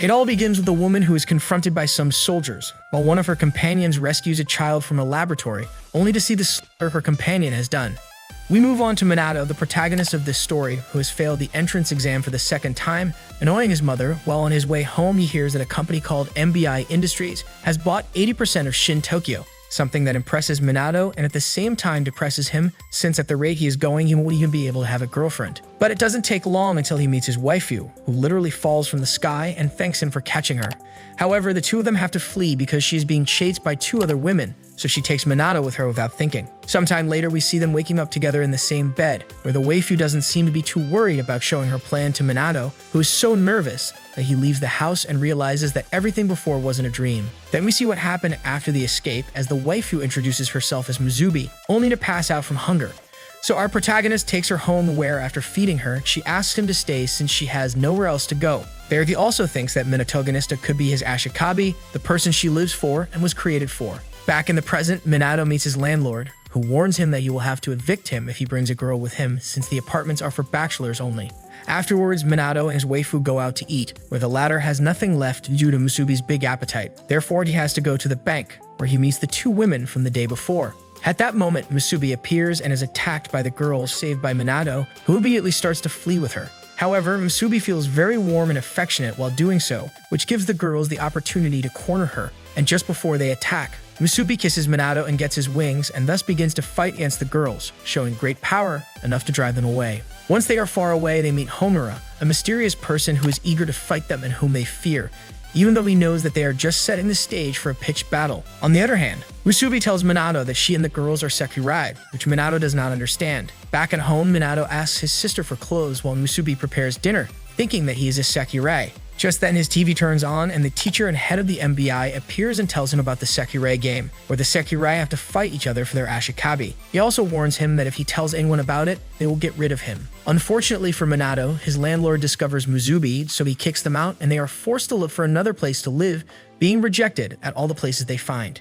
It all begins with a woman who is confronted by some soldiers, while one of her companions rescues a child from a laboratory, only to see the slaughter her companion has done. We move on to Minato, the protagonist of this story, who has failed the entrance exam for the second time, annoying his mother. While on his way home, he hears that a company called MBI Industries has bought 80% of Shin Tokyo, something that impresses Minato and at the same time depresses him, since at the rate he is going, he won't even be able to have a girlfriend. But it doesn't take long until he meets his waifu, who literally falls from the sky and thanks him for catching her. However, the two of them have to flee because she is being chased by two other women, so she takes Minato with her without thinking. Sometime later, we see them waking up together in the same bed, where the waifu doesn't seem to be too worried about showing her plan to Minato, who is so nervous that he leaves the house and realizes that everything before wasn't a dream. Then we see what happened after the escape, as the waifu introduces herself as Musubi, only to pass out from hunger. So our protagonist takes her home where, after feeding her, she asks him to stay since she has nowhere else to go. There he also thinks that Minato could be his Ashikabi, the person she lives for and was created for. Back in the present, Minato meets his landlord, who warns him that he will have to evict him if he brings a girl with him, since the apartments are for bachelors only. Afterwards, Minato and his waifu go out to eat, where the latter has nothing left due to Musubi's big appetite. Therefore, he has to go to the bank, where he meets the two women from the day before. At that moment, Musubi appears and is attacked by the girls, saved by Minato, who immediately starts to flee with her. However, Musubi feels very warm and affectionate while doing so, which gives the girls the opportunity to corner her, and just before they attack, Musubi kisses Minato and gets his wings, and thus begins to fight against the girls, showing great power, enough to drive them away. Once they are far away, they meet Homura, a mysterious person who is eager to fight them and whom they fear, even though he knows that they are just setting the stage for a pitched battle. On the other hand, Musubi tells Minato that she and the girls are Sekirai, which Minato does not understand. Back at home, Minato asks his sister for clothes while Musubi prepares dinner, thinking that he is a Sekirai. Just then, his TV turns on, and the teacher and head of the MBI appears and tells him about the Sekirai game, where the Sekirai have to fight each other for their Ashikabi. He also warns him that if he tells anyone about it, they will get rid of him. Unfortunately for Minato, his landlord discovers Musubi, so he kicks them out, and they are forced to look for another place to live, being rejected at all the places they find.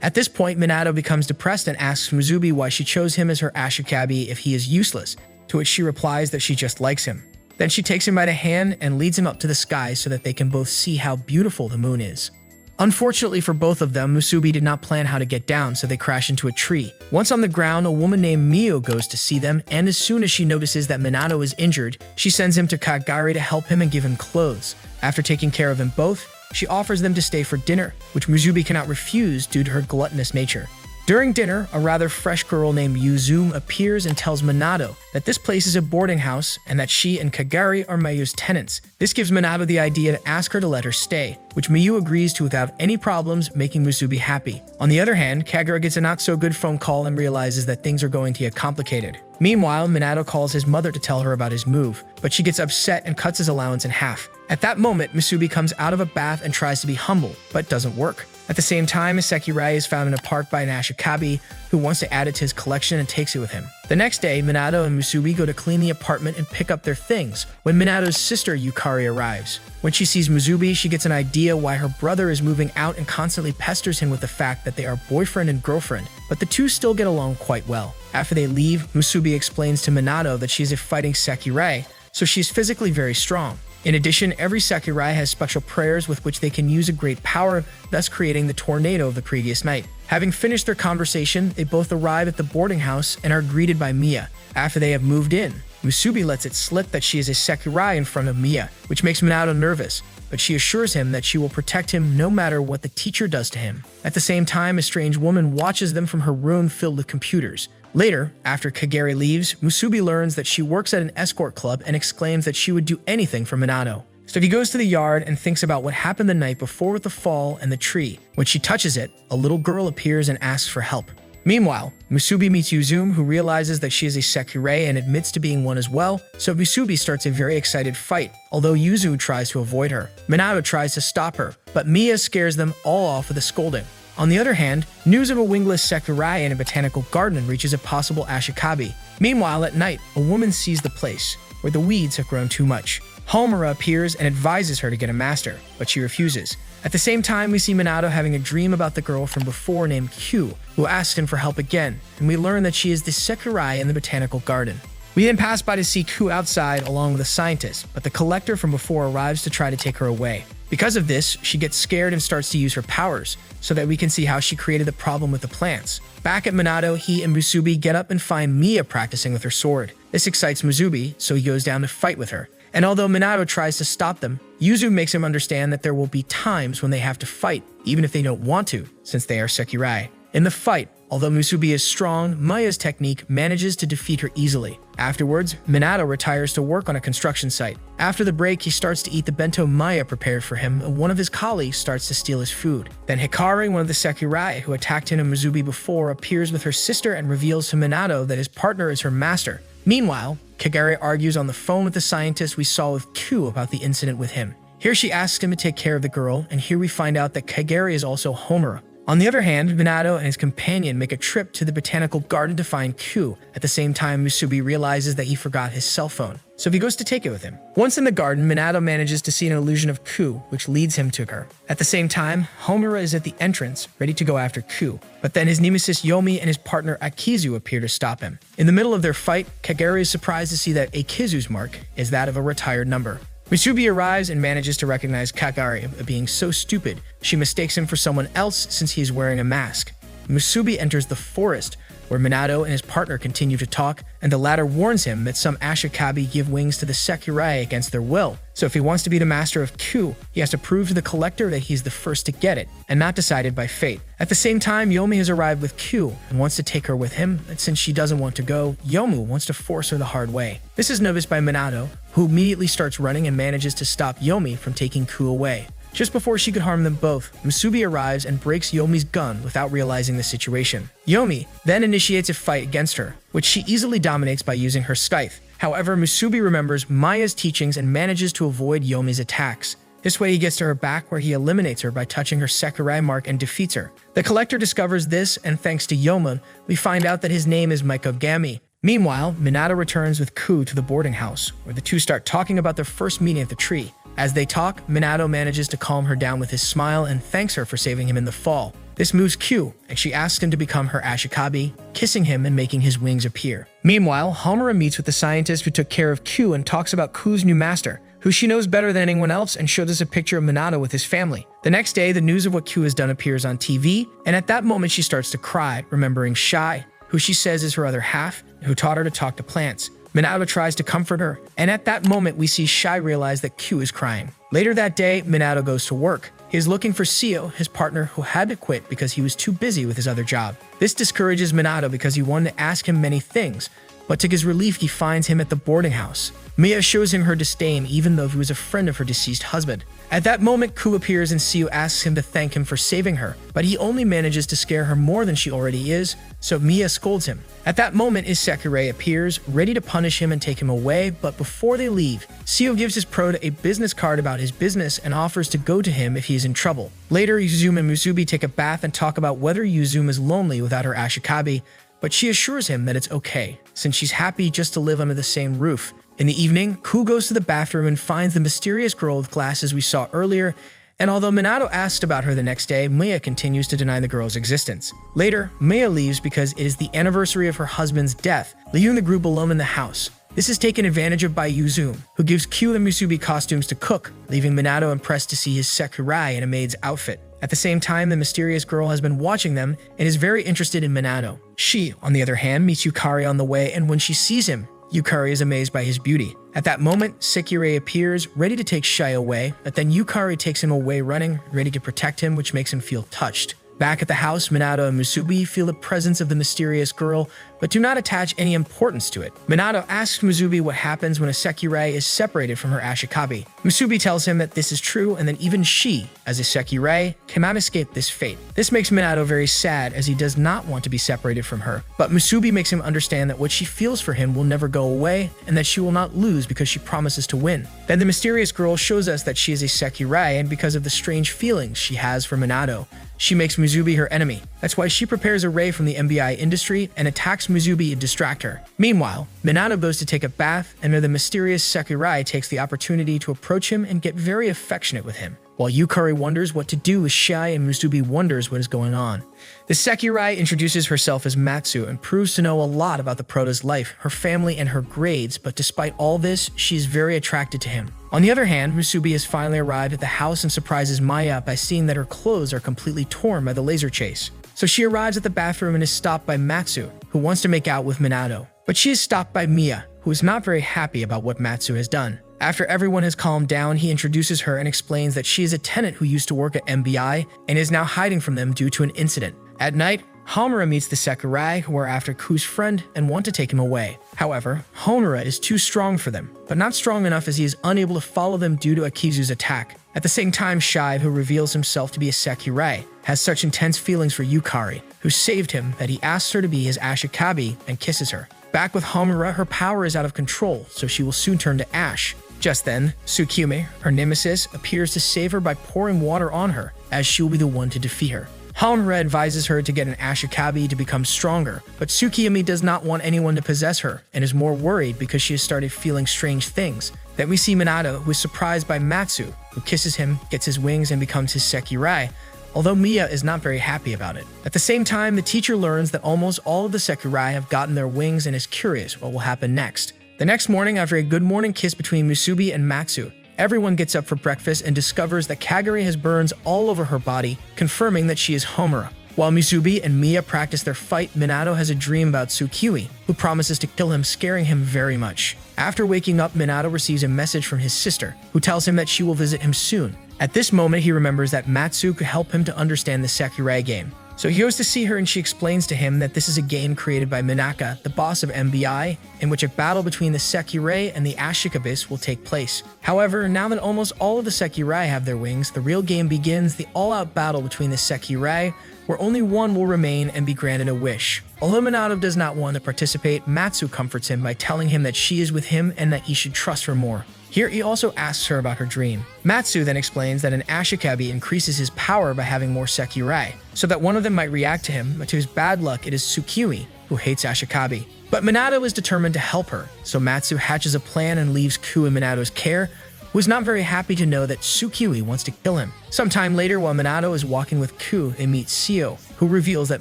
At this point, Minato becomes depressed and asks Musubi why she chose him as her Ashikabi if he is useless, to which she replies that she just likes him. Then she takes him by the hand and leads him up to the sky so that they can both see how beautiful the moon is. Unfortunately for both of them, Musubi did not plan how to get down, so they crash into a tree. Once on the ground, a woman named Mio goes to see them, and as soon as she notices that Minato is injured, she sends him to Kagari to help him and give him clothes. After taking care of them both, she offers them to stay for dinner, which Musubi cannot refuse due to her gluttonous nature. During dinner, a rather fresh girl named Yuzume appears and tells Minato that this place is a boarding house and that she and Kagari are Mayu's tenants. This gives Minato the idea to ask her to let her stay, which Mayu agrees to without any problems, making Musubi happy. On the other hand, Kagura gets a not-so-good phone call and realizes that things are going to get complicated. Meanwhile, Minato calls his mother to tell her about his move, but she gets upset and cuts his allowance in half. At that moment, Musubi comes out of a bath and tries to be humble, but doesn't work. At the same time, Sekirai is found in a park by an Ashikabi who wants to add it to his collection and takes it with him. The next day, Minato and Musubi go to clean the apartment and pick up their things when Minato's sister Yukari arrives. When she sees Musubi, she gets an idea why her brother is moving out and constantly pesters him with the fact that they are boyfriend and girlfriend, but the two still get along quite well. After they leave, Musubi explains to Minato that she is a fighting Sekirai, so she is physically very strong. In addition, every Sekirai has special prayers with which they can use a great power, thus creating the tornado of the previous night. Having finished their conversation, they both arrive at the boarding house and are greeted by Mia. After they have moved in, Musubi lets it slip that she is a Sekirai in front of Mia, which makes Minato nervous, but she assures him that she will protect him no matter what the teacher does to him. At the same time, a strange woman watches them from her room filled with computers. Later, after Kagari leaves, Musubi learns that she works at an escort club and exclaims that she would do anything for Minato. So he goes to the yard and thinks about what happened the night before with the fall and the tree. When she touches it, a little girl appears and asks for help. Meanwhile, Musubi meets Yuzume, who realizes that she is a Sekirai and admits to being one as well, so Musubi starts a very excited fight, although Yuzu tries to avoid her. Minato tries to stop her, but Mia scares them all off with a scolding. On the other hand, news of a wingless Sekirai in a botanical garden reaches a possible Ashikabi. Meanwhile, at night, a woman sees the place, where the weeds have grown too much. Homura appears and advises her to get a master, but she refuses. At the same time, we see Minato having a dream about the girl from before named Q, who asks him for help again, and we learn that she is the Sekirai in the botanical garden. We then pass by to see Q outside along with a scientist, but the collector from before arrives to try to take her away. Because of this, she gets scared and starts to use her powers, so that we can see how she created the problem with the plants. Back at Minato, he and Musubi get up and find Mia practicing with her sword. This excites Musubi, so he goes down to fight with her. And although Minato tries to stop them, Yuzu makes him understand that there will be times when they have to fight, even if they don't want to, since they are Sekirai. In the fight, although Musubi is strong, Maya's technique manages to defeat her easily. Afterwards, Minato retires to work on a construction site. After the break, he starts to eat the bento Maya prepared for him, and one of his colleagues starts to steal his food. Then Hikari, one of the Sekirai who attacked him and Musubi before, appears with her sister and reveals to Minato that his partner is her master. Meanwhile, Kagari argues on the phone with the scientist we saw with Q about the incident with him. Here she asks him to take care of the girl, and here we find out that Kagari is also Homura. On the other hand, Minato and his companion make a trip to the botanical garden to find Q. At the same time, Musubi realizes that he forgot his cell phone, so he goes to take it with him. Once in the garden, Minato manages to see an illusion of Q, which leads him to her. At the same time, Homura is at the entrance, ready to go after Q, but then his nemesis Yomi and his partner Akizu appear to stop him. In the middle of their fight, Kagari is surprised to see that Akizu's mark is that of a retired number. Musubi arrives and manages to recognize Kagari, but being so stupid, she mistakes him for someone else since he is wearing a mask. Musubi enters the forest, where Minato and his partner continue to talk, and the latter warns him that some Ashikabi give wings to the Sekirai against their will. So if he wants to be the master of Q, he has to prove to the collector that he's the first to get it, and not decided by fate. At the same time, Yomi has arrived with Q and wants to take her with him, and since she doesn't want to go, Yomu wants to force her the hard way. This is noticed by Minato, who immediately starts running and manages to stop Yomi from taking Q away. Just before she could harm them both, Musubi arrives and breaks Yomi's gun without realizing the situation. Yomi then initiates a fight against her, which she easily dominates by using her scythe. However, Musubi remembers Maya's teachings and manages to avoid Yomi's attacks. This way he gets to her back where he eliminates her by touching her Sekirai mark and defeats her. The collector discovers this, and thanks to Yoma, we find out that his name is Mikogami. Meanwhile, Minato returns with Ku to the boarding house, where the two start talking about their first meeting at the tree. As they talk, Minato manages to calm her down with his smile and thanks her for saving him in the fall. This moves Q, and she asks him to become her Ashikabi, kissing him and making his wings appear. Meanwhile, Homura meets with the scientist who took care of Q and talks about Q's new master, who she knows better than anyone else, and shows us a picture of Minato with his family. The next day, the news of what Q has done appears on TV, and at that moment she starts to cry, remembering Shai, who she says is her other half, who taught her to talk to plants. Minato tries to comfort her, and at that moment we see Shai realize that Q is crying. Later that day, Minato goes to work. He is looking for Seo, his partner, who had to quit because he was too busy with his other job. This discourages Minato because he wanted to ask him many things, but to his relief he finds him at the boarding house. Mia shows him her disdain even though he was a friend of her deceased husband. At that moment, Ku appears and Seo asks him to thank him for saving her, but he only manages to scare her more than she already is, so Mia scolds him. At that moment, his Sekirai appears, ready to punish him and take him away, but before they leave, Seo gives his prota a business card about his business and offers to go to him if he is in trouble. Later, Yuzume and Musubi take a bath and talk about whether Yuzume is lonely without her Ashikabi, but she assures him that it's okay, since she's happy just to live under the same roof. In the evening, Ku goes to the bathroom and finds the mysterious girl with glasses we saw earlier, and although Minato asked about her the next day, Mia continues to deny the girl's existence. Later, Mia leaves because it is the anniversary of her husband's death, leaving the group alone in the house. This is taken advantage of by Yuzume, who gives Q the Musubi costumes to cook, leaving Minato impressed to see his Sekirai in a maid's outfit. At the same time, the mysterious girl has been watching them and is very interested in Minato. She, on the other hand, meets Yukari on the way, and when she sees him, Yukari is amazed by his beauty. At that moment, Sekirai appears, ready to take Shai away, but then Yukari takes him away running, ready to protect him, which makes him feel touched. Back at the house, Minato and Musubi feel the presence of the mysterious girl, but do not attach any importance to it. Minato asks Musubi what happens when a Sekirai is separated from her Ashikabi. Musubi tells him that this is true and that even she, as a Sekirai, cannot escape this fate. This makes Minato very sad as he does not want to be separated from her, but Musubi makes him understand that what she feels for him will never go away and that she will not lose because she promises to win. Then the mysterious girl shows us that she is a Sekirai, and because of the strange feelings she has for Minato, she makes Musubi her enemy. That's why she prepares a ray from the MBI industry and attacks Musubi to distract her. Meanwhile, Minato goes to take a bath, and the mysterious Sekirai takes the opportunity to approach him and get very affectionate with him. While Yukari wonders what to do with Shai and Musubi wonders what is going on. The Sekirai introduces herself as Matsu and proves to know a lot about the prota's life, her family, and her grades, but despite all this, she is very attracted to him. On the other hand, Musubi has finally arrived at the house and surprises Maya by seeing that her clothes are completely torn by the laser chase. So she arrives at the bathroom and is stopped by Matsu, who wants to make out with Minato. But she is stopped by Mia, who is not very happy about what Matsu has done. After everyone has calmed down, he introduces her and explains that she is a tenant who used to work at MBI and is now hiding from them due to an incident. At night, Homura meets the Sakurai, who are after Ku's friend and want to take him away. However, Homura is too strong for them, but not strong enough as he is unable to follow them due to Akizu's attack. At the same time, Shive, who reveals himself to be a Sakurai, has such intense feelings for Yukari, who saved him, that he asks her to be his Ashikabi and kisses her. Back with Homura, her power is out of control, so she will soon turn to ash. Just then, Tsukume, her nemesis, appears to save her by pouring water on her, as she will be the one to defeat her. Homura advises her to get an Ashikabi to become stronger, but Tsukume does not want anyone to possess her and is more worried because she has started feeling strange things. Then we see Minato, who is surprised by Matsu, who kisses him, gets his wings, and becomes his Sakurai, although Mia is not very happy about it. At the same time, the teacher learns that almost all of the Sakurai have gotten their wings and is curious what will happen next. The next morning, after a good morning kiss between Musubi and Matsu, everyone gets up for breakfast and discovers that Kagure has burns all over her body, confirming that she is Homura. While Musubi and Mia practice their fight, Minato has a dream about Tsukiwi, who promises to kill him, scaring him very much. After waking up, Minato receives a message from his sister, who tells him that she will visit him soon. At this moment, he remembers that Matsu could help him to understand the Sakurai game. So he goes to see her and she explains to him that this is a game created by Minaka, the boss of MBI, in which a battle between the Sakurai and the Ashikabis will take place. However, now that almost all of the Sakurai have their wings, the real game begins, the all-out battle between the Sakurai, where only one will remain and be granted a wish. Although Minato does not want to participate, Matsu comforts him by telling him that she is with him and that he should trust her more. Here, he also asks her about her dream. Matsu then explains that an Ashikabi increases his power by having more Sakurai, so that one of them might react to him, but to his bad luck, it is Tsukiwi, who hates Ashikabi. But Minato is determined to help her, so Matsu hatches a plan and leaves Ku in Minato's care, who is not very happy to know that Tsukiwi wants to kill him. Sometime later, while Minato is walking with Ku, they meet Seo, who reveals that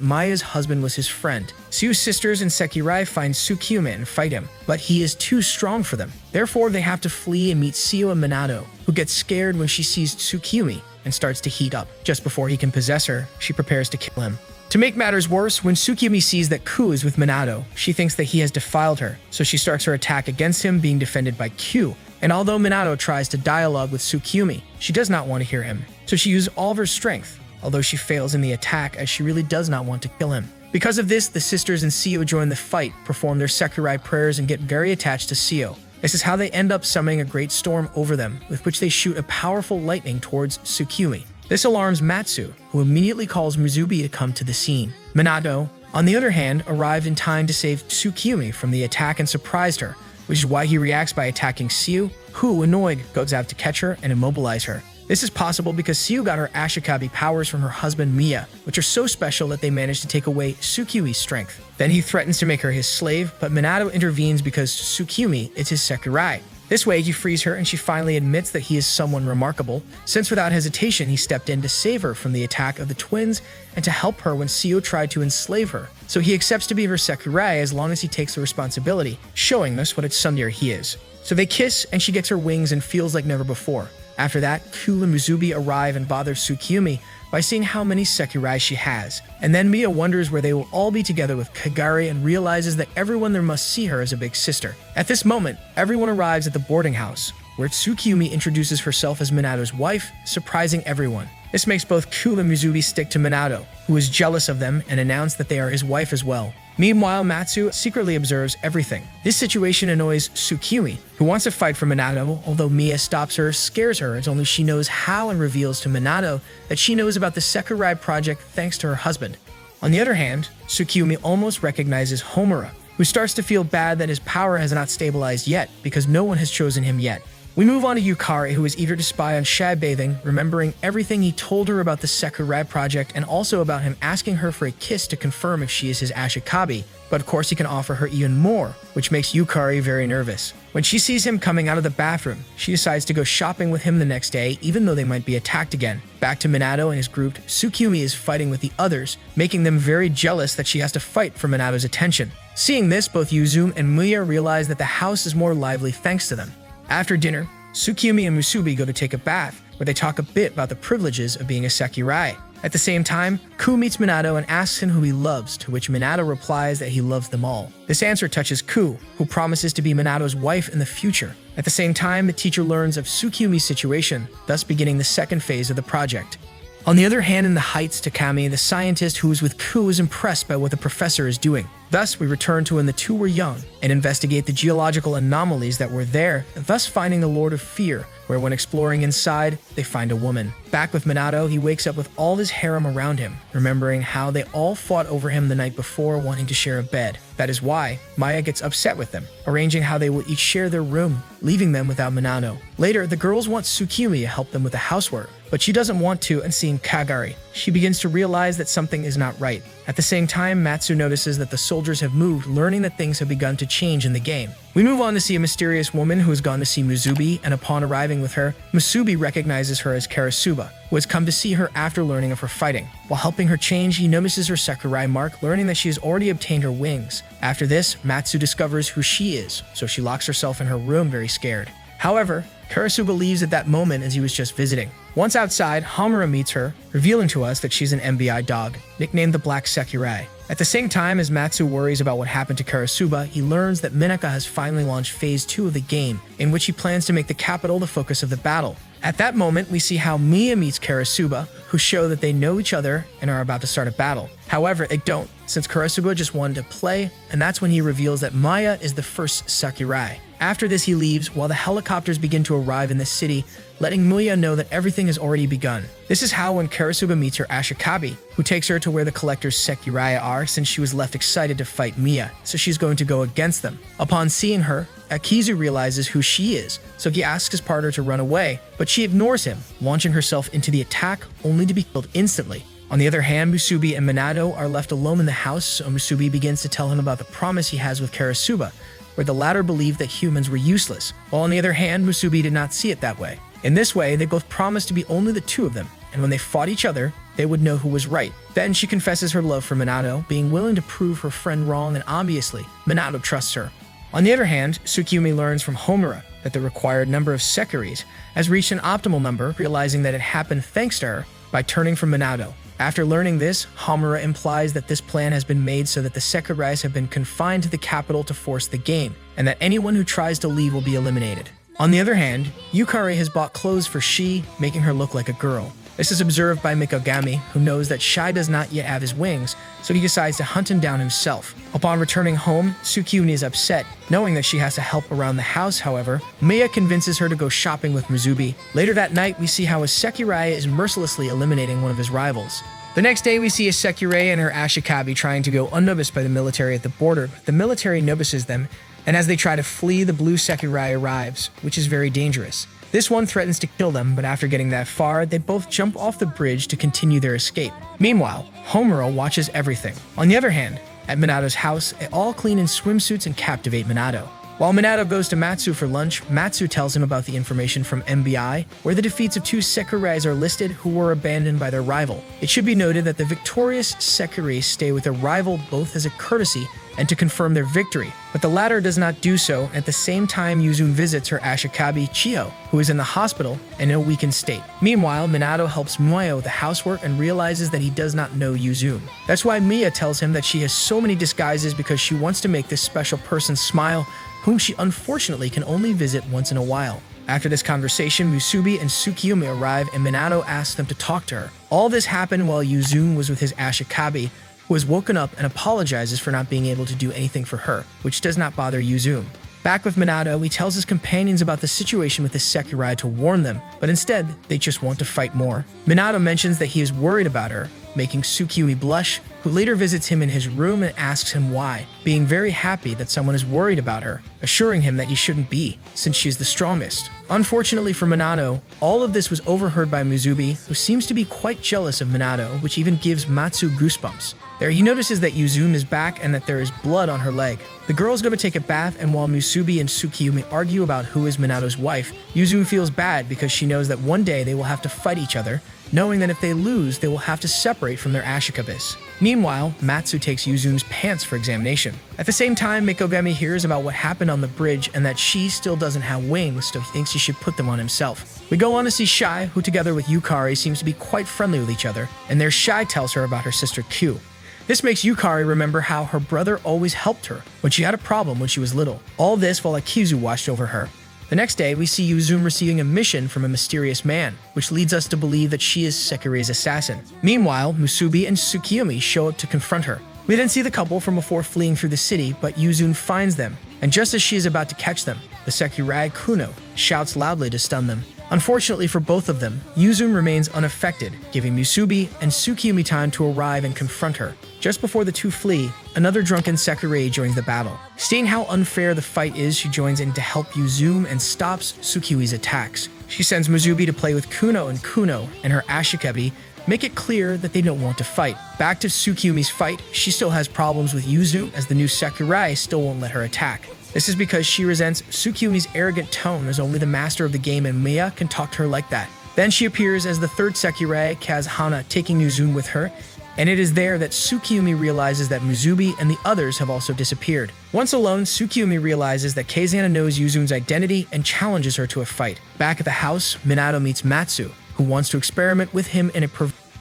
Maya's husband was his friend. Seo's sisters and Sakurai find Tsukume and fight him, but he is too strong for them. Therefore, they have to flee and meet Seo and Minato, who gets scared when she sees Tsukume and starts to heat up. Just before he can possess her, she prepares to kill him. To make matters worse, when Tsukume sees that Ku is with Minato, she thinks that he has defiled her, so she starts her attack against him, being defended by Ku. And although Minato tries to dialogue with Tsukume, she does not want to hear him, so she uses all of her strength, although she fails in the attack as she really does not want to kill him. Because of this, the sisters and Seo join the fight, perform their Sakurai prayers, and get very attached to Seo. This is how they end up summoning a great storm over them, with which they shoot a powerful lightning towards Tsukume. This alarms Matsu, who immediately calls Musubi to come to the scene. Minato, on the other hand, arrived in time to save Tsukume from the attack and surprised her, which is why he reacts by attacking Seo, who, annoyed, goes out to catch her and immobilize her. This is possible because Seo got her Ashikabi powers from her husband Mia, which are so special that they managed to take away Tsukui's strength. Then he threatens to make her his slave, but Minato intervenes because Tsukume is his Sakurai. This way, he frees her and she finally admits that he is someone remarkable, since without hesitation he stepped in to save her from the attack of the twins and to help her when Seo tried to enslave her. So he accepts to be her Sakurai as long as he takes the responsibility, showing us what a tsundere he is. So they kiss and she gets her wings and feels like never before. After that, Ku and Musubi arrive and bother Tsukume by seeing how many Sakurai she has. And then Mia wonders where they will all be together with Kagure and realizes that everyone there must see her as a big sister. At this moment, everyone arrives at the boarding house, where Tsukume introduces herself as Minato's wife, surprising everyone. This makes both Ku and Musubi stick to Minato, who is jealous of them and announce that they are his wife as well. Meanwhile, Matsu secretly observes everything. This situation annoys Tsukume, who wants to fight for Minato, although Mia stops her, scares her as only she knows how, and reveals to Minato that she knows about the Sakurai project thanks to her husband. On the other hand, Tsukume almost recognizes Homura, who starts to feel bad that his power has not stabilized yet because no one has chosen him yet. We move on to Yukari, who is eager to spy on Shai bathing, remembering everything he told her about the Sakurai project and also about him asking her for a kiss to confirm if she is his Ashikabi, but of course he can offer her even more, which makes Yukari very nervous. When she sees him coming out of the bathroom, she decides to go shopping with him the next day, even though they might be attacked again. Back to Minato and his group, Tsukume is fighting with the others, making them very jealous that she has to fight for Minato's attention. Seeing this, both Yuzume and Muya realize that the house is more lively thanks to them. After dinner, Tsukiyumi and Musubi go to take a bath, where they talk a bit about the privileges of being a Sakurai. At the same time, Ku meets Minato and asks him who he loves, to which Minato replies that he loves them all. This answer touches Ku, who promises to be Minato's wife in the future. At the same time, the teacher learns of Tsukiyumi's situation, thus beginning the second phase of the project. On the other hand, in the Heights, Takami, the scientist who is with Ku, is impressed by what the professor is doing. Thus, we return to when the two were young and investigate the geological anomalies that were there, thus finding the Lord of Fear, where when exploring inside, they find a woman. Back with Minato, he wakes up with all his harem around him, remembering how they all fought over him the night before, wanting to share a bed. That is why Maya gets upset with them, arranging how they will each share their room, leaving them without Minato. Later, the girls want Tsukiyumi to help them with the housework, but she doesn't want to, and seeing Kagari, she begins to realize that something is not right. At the same time, Matsu notices that the soldiers have moved, learning that things have begun to change in the game. We move on to see a mysterious woman who has gone to see Musubi, and upon arriving with her, Musubi recognizes her as Karasuba, who has come to see her after learning of her fighting. While helping her change, he notices her Sakurai mark, learning that she has already obtained her wings. After this, Matsu discovers who she is, so she locks herself in her room very scared. However, Karasuba leaves at that moment as he was just visiting. Once outside, Homura meets her, revealing to us that she's an MBI dog, nicknamed the Black Sakurai. At the same time, as Matsu worries about what happened to Karasuba, he learns that Minaka has finally launched Phase 2 of the game, in which he plans to make the capital the focus of the battle. At that moment, we see how Mia meets Karasuba, who show that they know each other and are about to start a battle. However, they don't, since Karasuba just wanted to play, and that's when he reveals that Maya is the first Sakurai. After this, he leaves, while the helicopters begin to arrive in the city, letting Mia know that everything has already begun. This is how when Karasuba meets her Ashikabi, who takes her to where the collector's Sakurai are, since she was left excited to fight Mia, so she's going to go against them. Upon seeing her, Akizu realizes who she is, so he asks his partner to run away, but she ignores him, launching herself into the attack, only to be killed instantly. On the other hand, Musubi and Minato are left alone in the house, so Musubi begins to tell him about the promise he has with Karasuba, where the latter believed that humans were useless, while on the other hand, Musubi did not see it that way. In this way, they both promised to be only the two of them, and when they fought each other, they would know who was right. Then she confesses her love for Minato, being willing to prove her friend wrong, and obviously, Minato trusts her. On the other hand, Tsukiyumi learns from Homura that the required number of Sekuris has reached an optimal number, realizing that it happened thanks to her by turning from Minato. After learning this, Homura implies that this plan has been made so that the Sekurais have been confined to the capital to force the game, and that anyone who tries to leave will be eliminated. On the other hand, Yukari has bought clothes for Shi, making her look like a girl. This is observed by Mikogami, who knows that Shai does not yet have his wings, so he decides to hunt him down himself. Upon returning home, Tsukiyumi is upset, knowing that she has to help around the house. However, Mia convinces her to go shopping with Musubi. Later that night, we see how a Sakurai is mercilessly eliminating one of his rivals. The next day, we see a Sakurai and her Ashikabi trying to go unnoticed by the military at the border. The military notices them, and as they try to flee, the blue Sakurai arrives, which is very dangerous. This one threatens to kill them, but after getting that far, they both jump off the bridge to continue their escape. Meanwhile, Homura watches everything. On the other hand, at Minato's house, they all clean in swimsuits and captivate Minato. While Minato goes to Matsu for lunch, Matsu tells him about the information from MBI, where the defeats of two Sekurais are listed who were abandoned by their rival. It should be noted that the victorious Sekurai stay with their rival both as a courtesy and to confirm their victory, but the latter does not do so. At the same time, Yuzun visits her Ashikabi Chiho, who is in the hospital and in a weakened state. Meanwhile, Minato helps Moyo with the housework and realizes that he does not know Yuzun. That's why Mia tells him that she has so many disguises because she wants to make this special person smile, whom she unfortunately can only visit once in a while. After this conversation, Musubi and Tsukiyumi arrive and Minato asks them to talk to her. All this happened while Yuzun was with his Ashikabi, who has woken up and apologizes for not being able to do anything for her, which does not bother Yuzun. Back with Minato, he tells his companions about the situation with the Sakurai to warn them, but instead, they just want to fight more. Minato mentions that he is worried about her, making Tsukiyumi blush, who later visits him in his room and asks him why, being very happy that someone is worried about her, assuring him that he shouldn't be, since she is the strongest. Unfortunately for Minato, all of this was overheard by Musubi, who seems to be quite jealous of Minato, which even gives Matsu goosebumps. There, he notices that Yuzun is back and that there is blood on her leg. The girls go to take a bath, and while Musubi and Tsukiyumi argue about who is Minato's wife, Yuzun feels bad because she knows that one day they will have to fight each other, knowing that if they lose, they will have to separate separate from their Ashikabis. Meanwhile, Matsu takes Yuzume's pants for examination. At the same time, Mikogami hears about what happened on the bridge and that she still doesn't have wings, so he thinks he should put them on himself. We go on to see Shai, who together with Yukari seems to be quite friendly with each other, and there Shai tells her about her sister Q. This makes Yukari remember how her brother always helped her when she had a problem when she was little. All this while Akizu watched over her. The next day, we see Yuzume receiving a mission from a mysterious man, which leads us to believe that she is Sekirai's assassin. Meanwhile, Musubi and Tsukiyomi show up to confront her. We then see the couple from before fleeing through the city, but Yuzume finds them, and just as she is about to catch them, the Sekirai Kuno shouts loudly to stun them. Unfortunately for both of them, Yuzume remains unaffected, giving Musubi and Tsukiyomi time to arrive and confront her. Just before the two flee, another drunken Sekirai joins the battle. Seeing how unfair the fight is, she joins in to help Yuzume and stops Tsukiyomi's attacks. She sends Musubi to play with Kuno, and her Ashikabi make it clear that they don't want to fight. Back to Tsukiyomi's fight, she still has problems with Yuzume as the new Sekirai still won't let her attack. This is because she resents Tsukiyomi's arrogant tone, as only the master of the game and Miya can talk to her like that. Then she appears as the third Sekirai, Kazahana, taking Yuzume with her, and it is there that Tsukiyomi realizes that Musubi and the others have also disappeared. Once alone, Tsukiyomi realizes that Kazahana knows Yuzume's identity and challenges her to a fight. Back at the house, Minato meets Matsu, who wants to experiment with him in a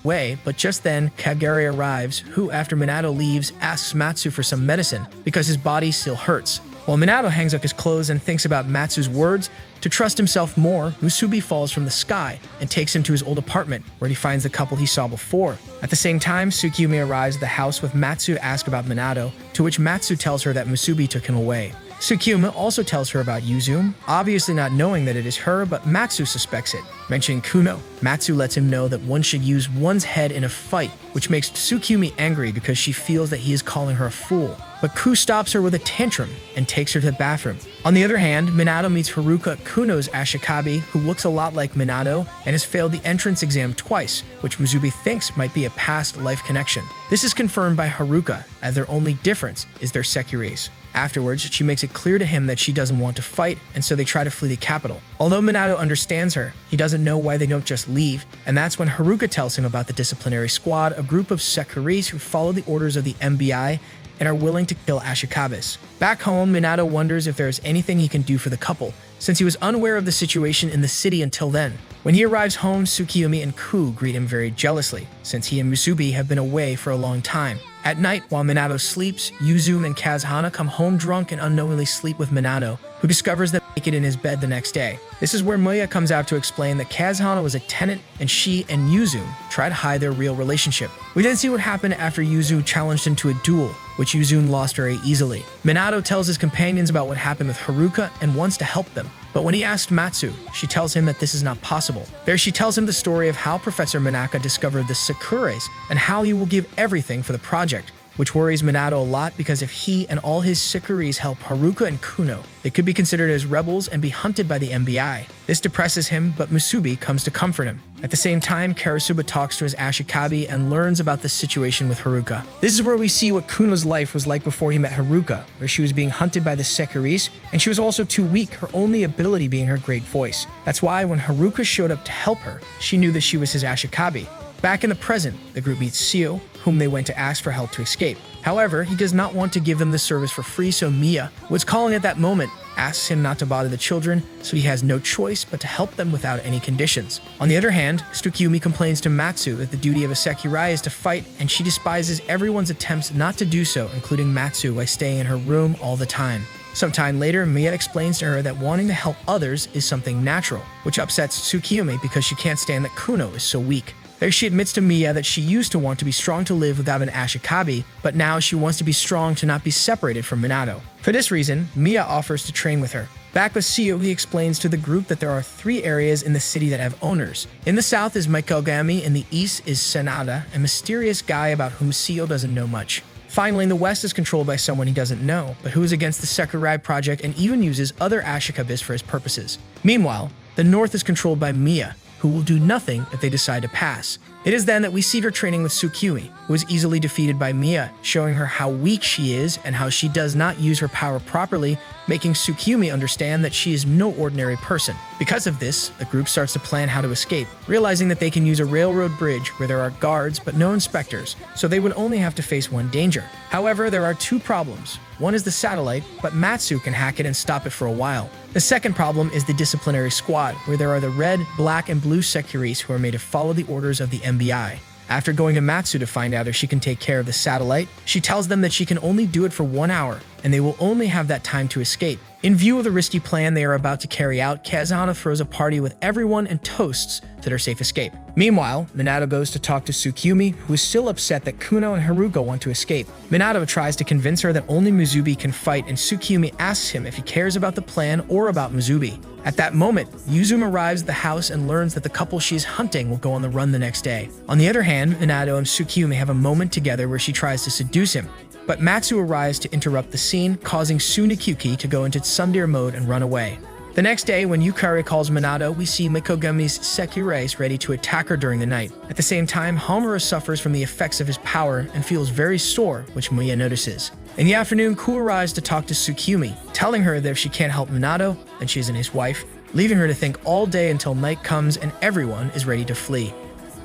way, but just then, Kagari arrives, who, after Minato leaves, asks Matsu for some medicine because his body still hurts. While Minato hangs up his clothes and thinks about Matsu's words, to trust himself more, Musubi falls from the sky and takes him to his old apartment, where he finds the couple he saw before. At the same time, Tsukiyomi arrives at the house with Matsu to ask about Minato, to which Matsu tells her that Musubi took him away. Tsukiyomi also tells her about Yuzume, obviously not knowing that it is her, but Matsu suspects it. Mentioning Kuno, Matsu lets him know that one should use one's head in a fight, which makes Tsukiyomi angry because she feels that he is calling her a fool. But Ku stops her with a tantrum and takes her to the bathroom. On the other hand, Minato meets Haruka, Kuno's Ashikabi, who looks a lot like Minato and has failed the entrance exam twice, which Musubi thinks might be a past life connection. This is confirmed by Haruka, as their only difference is their Sekirais. Afterwards, she makes it clear to him that she doesn't want to fight, and so they try to flee the capital. Although Minato understands her, he doesn't know why they don't just leave, and that's when Haruka tells him about the disciplinary squad, a group of Sekirais who follow the orders of the MBI and are willing to kill Ashikabis. Back home, Minato wonders if there is anything he can do for the couple, since he was unaware of the situation in the city until then. When he arrives home, Tsukiyomi and Ku greet him very jealously, since he and Musubi have been away for a long time. At night, while Minato sleeps, Yuzume and Kazahana come home drunk and unknowingly sleep with Minato, who discovers them naked in his bed the next day. This is where Miya comes out to explain that Kazahana was a tenant and she and Yuzume try to hide their real relationship. We then see what happened after Yuzume challenged him to a duel, which Yuzume lost very easily. Minato tells his companions about what happened with Haruka and wants to help them. But when he asks Matsu, she tells him that this is not possible. There she tells him the story of how Professor Manaka discovered the Sekirais and how he will give everything for the project, which worries Minato a lot because if he and all his Sekirais help Haruka and Kuno, they could be considered as rebels and be hunted by the MBI. This depresses him, but Musubi comes to comfort him. At the same time, Karasuba talks to his Ashikabi and learns about the situation with Haruka. This is where we see what Kuno's life was like before he met Haruka, where she was being hunted by the Sekirais, and she was also too weak, her only ability being her great voice. That's why when Haruka showed up to help her, she knew that she was his Ashikabi. Back in the present, the group meets Seo, whom they went to ask for help to escape. However, he does not want to give them the service for free, so Miya, who was calling at that moment, asks him not to bother the children, so he has no choice but to help them without any conditions. On the other hand, Tsukiyomi complains to Matsu that the duty of a Sekirai is to fight, and she despises everyone's attempts not to do so, including Matsu, by staying in her room all the time. Sometime later, Miya explains to her that wanting to help others is something natural, which upsets Tsukiyomi because she can't stand that Kuno is so weak. There she admits to Miya that she used to want to be strong to live without an Ashikabi, but now she wants to be strong to not be separated from Minato. For this reason, Miya offers to train with her. Back with Seo, he explains to the group that there are 3 areas in the city that have owners. In the south is Mikogami, in the east is Sanada, a mysterious guy about whom Seo doesn't know much. Finally, in the west is controlled by someone he doesn't know, but who is against the Sekirai project and even uses other Ashikabis for his purposes. Meanwhile, the north is controlled by Miya, who will do nothing if they decide to pass. It is then that we see her training with Tsukiyomi, who is easily defeated by Miya, showing her how weak she is and how she does not use her power properly making Tsukumi understand that she is no ordinary person. Because of this, the group starts to plan how to escape, realizing that they can use a railroad bridge where there are guards but no inspectors, so they would only have to face one danger. However, there are two problems. One is the satellite, but Matsu can hack it and stop it for a while. The second problem is the disciplinary squad, where there are the red, black, and blue Securis who are made to follow the orders of the MBI. After going to Matsu to find out if she can take care of the satellite, she tells them that she can only do it for 1 hour, and they will only have that time to escape. In view of the risky plan they are about to carry out, Kazahana throws a party with everyone and toasts to their safe escape. Meanwhile, Minato goes to talk to Tsukumi, who is still upset that Kuno and Haruka want to escape. Minato tries to convince her that only Mizubi can fight, and Tsukumi asks him if he cares about the plan or about Mizubi. At that moment, Yuzumi arrives at the house and learns that the couple she is hunting will go on the run the next day. On the other hand, Minato and Tsukumi have a moment together where she tries to seduce him, but Matsu arrives to interrupt the scene, causing Tsunekyuki to go into tsundere mode and run away. The next day, when Yukari calls Minato, we see Mikogami's Sekirais ready to attack her during the night. At the same time, Homura suffers from the effects of his power and feels very sore, which Miya notices. In the afternoon, Ku arrives to talk to Tsukumi, telling her that if she can't help Minato, then she isn't his wife, leaving her to think all day until night comes and everyone is ready to flee.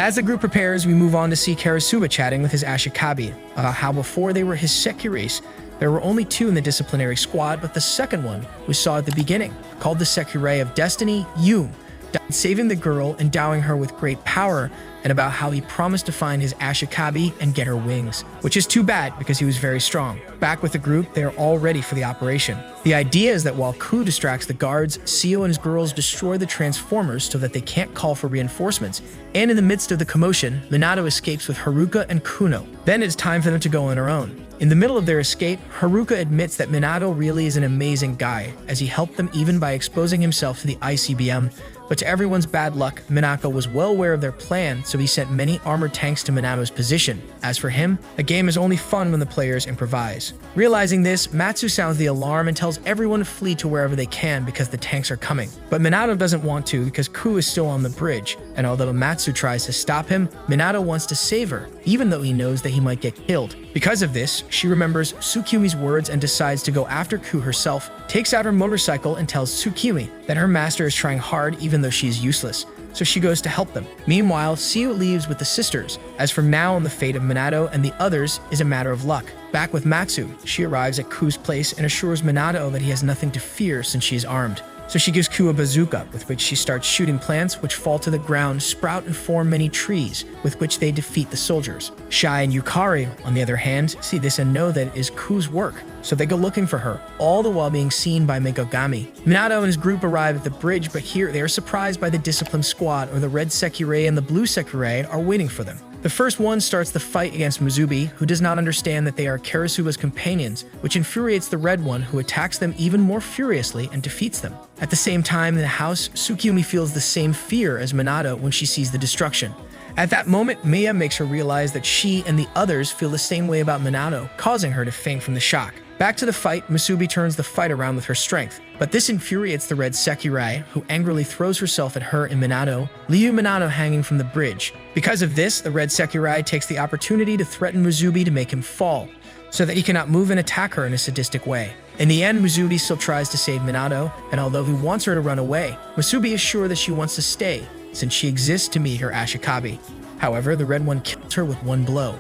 As the group prepares, we move on to see Karasuba chatting with his Ashikabi about how before they were his Sekirais, there were only 2 in the disciplinary squad, but the second one we saw at the beginning, called the Sekirai of Destiny, Yun, died saving the girl, endowing her with great power, and about how he promised to find his Ashikabi and get her wings, which is too bad because he was very strong. Back with the group, they are all ready for the operation. The idea is that while Ku distracts the guards, Seo and his girls destroy the Transformers so that they can't call for reinforcements, and in the midst of the commotion, Minato escapes with Haruka and Kuno. Then it's time for them to go on their own. In the middle of their escape, Haruka admits that Minato really is an amazing guy, as he helped them even by exposing himself to the ICBM, but to everyone's bad luck, Minako was well aware of their plan, so he sent many armored tanks to Minato's position. As for him, a game is only fun when the players improvise. Realizing this, Matsu sounds the alarm and tells everyone to flee to wherever they can because the tanks are coming. But Minato doesn't want to because Ku is still on the bridge, and although Matsu tries to stop him, Minato wants to save her, even though he knows that he might get killed. Because of this, she remembers Tsukumi's words and decides to go after Ku herself, takes out her motorcycle and tells Tsukumi that her master is trying hard even though she is useless, so she goes to help them. Meanwhile, Seo leaves with the sisters, as from now on the fate of Minato and the others is a matter of luck. Back with Matsu, she arrives at Ku's place and assures Minato that he has nothing to fear since she is armed. So she gives Ku a bazooka, with which she starts shooting plants which fall to the ground, sprout and form many trees, with which they defeat the soldiers. Shai and Yukari, on the other hand, see this and know that it is Ku's work, so they go looking for her, all the while being seen by Mikogami. Minato and his group arrive at the bridge, but here they are surprised by the disciplined squad, or the red Sekirai and the blue Sekirai are waiting for them. The first one starts the fight against Mizubi, who does not understand that they are Karasuba's companions, which infuriates the red one, who attacks them even more furiously and defeats them. At the same time, in the house, Tsukumi feels the same fear as Minato when she sees the destruction. At that moment, Miya makes her realize that she and the others feel the same way about Minato, causing her to faint from the shock. Back to the fight, Mizubi turns the fight around with her strength, but this infuriates the red Sekirai, who angrily throws herself at her and Minato, leaving Minato hanging from the bridge. Because of this, the red Sekirai takes the opportunity to threaten Mizubi to make him fall, so that he cannot move and attack her in a sadistic way. In the end, Mizubi still tries to save Minato, and although he wants her to run away, Mizubi is sure that she wants to stay, since she exists to meet her Ashikabi. However, the red one kills her with one blow.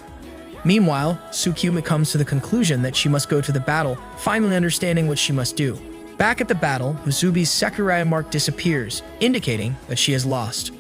Meanwhile, Tsukumi comes to the conclusion that she must go to the battle, finally understanding what she must do. Back at the battle, Mizubi's Sekirai mark disappears, indicating that she has lost.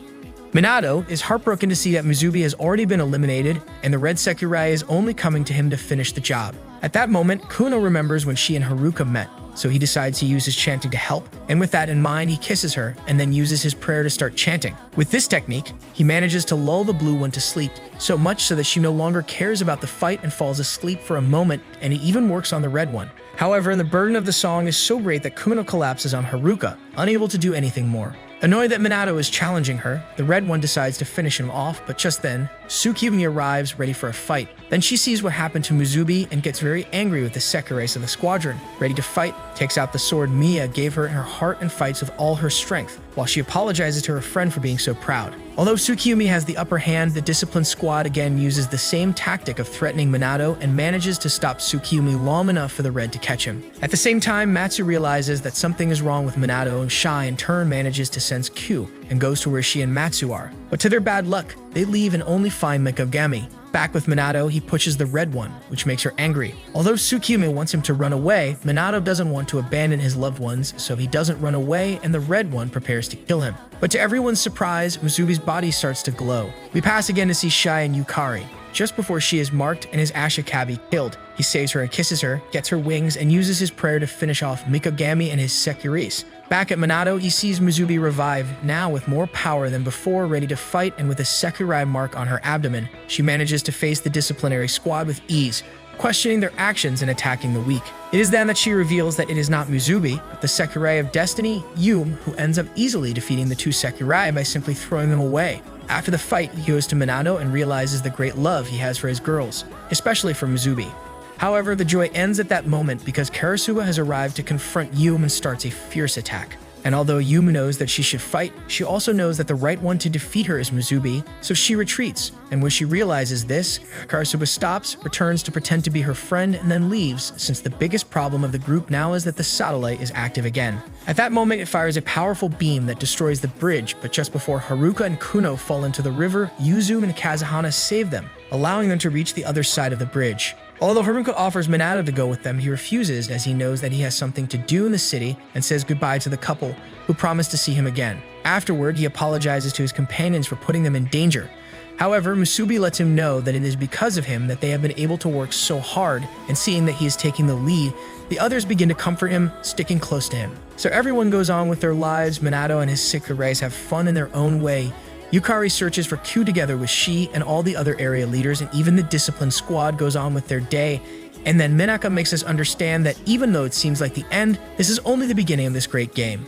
Minato is heartbroken to see that Mizubi has already been eliminated, and the red Sekirai is only coming to him to finish the job. At that moment, Kuno remembers when she and Haruka met, so he decides to use his chanting to help, and with that in mind, he kisses her and then uses his prayer to start chanting. With this technique, he manages to lull the blue one to sleep, so much so that she no longer cares about the fight and falls asleep for a moment, and he even works on the red one. However, the burden of the song is so great that Kuno collapses on Haruka, unable to do anything more. Annoyed that Minato is challenging her, the red one decides to finish him off, but just then, Tsukumi arrives ready for a fight. Then she sees what happened to Mizubi and gets very angry with the Sekirais of the squadron. Ready to fight, takes out the sword Miya gave her in her heart and fights with all her strength, while she apologizes to her friend for being so proud. Although Tsukiyomi has the upper hand, the disciplined squad again uses the same tactic of threatening Minato and manages to stop Tsukiyomi long enough for the Red to catch him. At the same time, Matsu realizes that something is wrong with Minato, and Shai in turn manages to sense Q and goes to where she and Matsu are. But to their bad luck, they leave and only find Mikogami. Back with Minato, he pushes the red one, which makes her angry. Although Tsukiyomi wants him to run away, Minato doesn't want to abandon his loved ones, so he doesn't run away and the red one prepares to kill him. But to everyone's surprise, Musubi's body starts to glow. We pass again to see Shai and Yukari. Just before she is marked and his Ashikabi killed, he saves her and kisses her, gets her wings, and uses his prayer to finish off Mikogami and his Sekiris. Back at Minato, he sees Musubi revive, now with more power than before, ready to fight, and with a Sekirai mark on her abdomen. She manages to face the disciplinary squad with ease, questioning their actions and attacking the weak. It is then that she reveals that it is not Musubi, but the Sekirai of Destiny, Yume, who ends up easily defeating the two Sekirai by simply throwing them away. After the fight, he goes to Minato and realizes the great love he has for his girls, especially for Musubi. However, the joy ends at that moment because Karasuba has arrived to confront Yume and starts a fierce attack. And although Yume knows that she should fight, she also knows that the right one to defeat her is Musubi, so she retreats. And when she realizes this, Karasuba stops, returns to pretend to be her friend, and then leaves, since the biggest problem of the group now is that the satellite is active again. At that moment, it fires a powerful beam that destroys the bridge, but just before Haruka and Kuno fall into the river, Yuzu and Kazuhana save them, allowing them to reach the other side of the bridge. Although Haruka offers Minato to go with them, he refuses as he knows that he has something to do in the city and says goodbye to the couple, who promise to see him again. Afterward, he apologizes to his companions for putting them in danger. However, Musubi lets him know that it is because of him that they have been able to work so hard, and seeing that he is taking the lead, the others begin to comfort him, sticking close to him. So everyone goes on with their lives. Minato and his Sekirais have fun in their own way. Yukari searches for Q together with Shi and all the other area leaders, and even the disciplined squad goes on with their day. And then Minaka makes us understand that even though it seems like the end, this is only the beginning of this great game.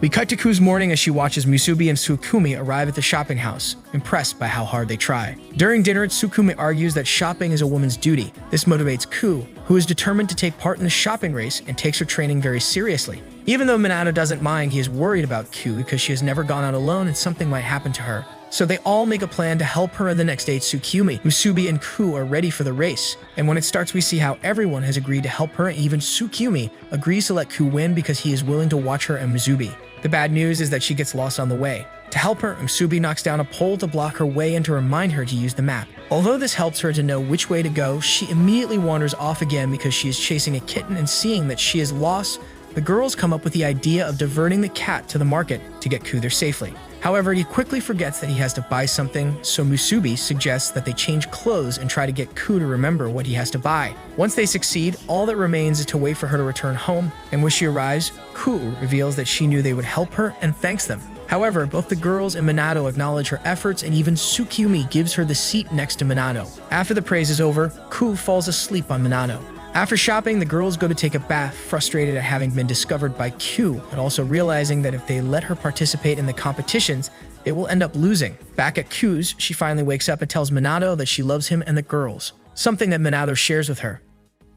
We cut to Ku's morning as she watches Musubi and Tsukumi arrive at the shopping house, impressed by how hard they try. During dinner, Tsukumi argues that shopping is a woman's duty. This motivates Ku, who is determined to take part in the shopping race and takes her training very seriously. Even though Minato doesn't mind, he is worried about Q because she has never gone out alone and something might happen to her. So they all make a plan to help her, and the next day Tsukumi, Musubi, and Ku are ready for the race. And when it starts, we see how everyone has agreed to help her, and even Tsukumi agrees to let Ku win because he is willing to watch her and Musubi. The bad news is that she gets lost on the way. To help her, Musubi knocks down a pole to block her way and to remind her to use the map. Although this helps her to know which way to go, she immediately wanders off again because she is chasing a kitten, and seeing that she is lost, the girls come up with the idea of diverting the cat to the market to get Ku there safely. However, he quickly forgets that he has to buy something, so Musubi suggests that they change clothes and try to get Ku to remember what he has to buy. Once they succeed, all that remains is to wait for her to return home, and when she arrives, Ku reveals that she knew they would help her and thanks them. However, both the girls and Minato acknowledge her efforts, and even Tsukumi gives her the seat next to Minato. After the praise is over, Ku falls asleep on Minato. After shopping, the girls go to take a bath, frustrated at having been discovered by Q, but also realizing that if they let her participate in the competitions, they will end up losing. Back at Q's, she finally wakes up and tells Minato that she loves him and the girls, something that Minato shares with her.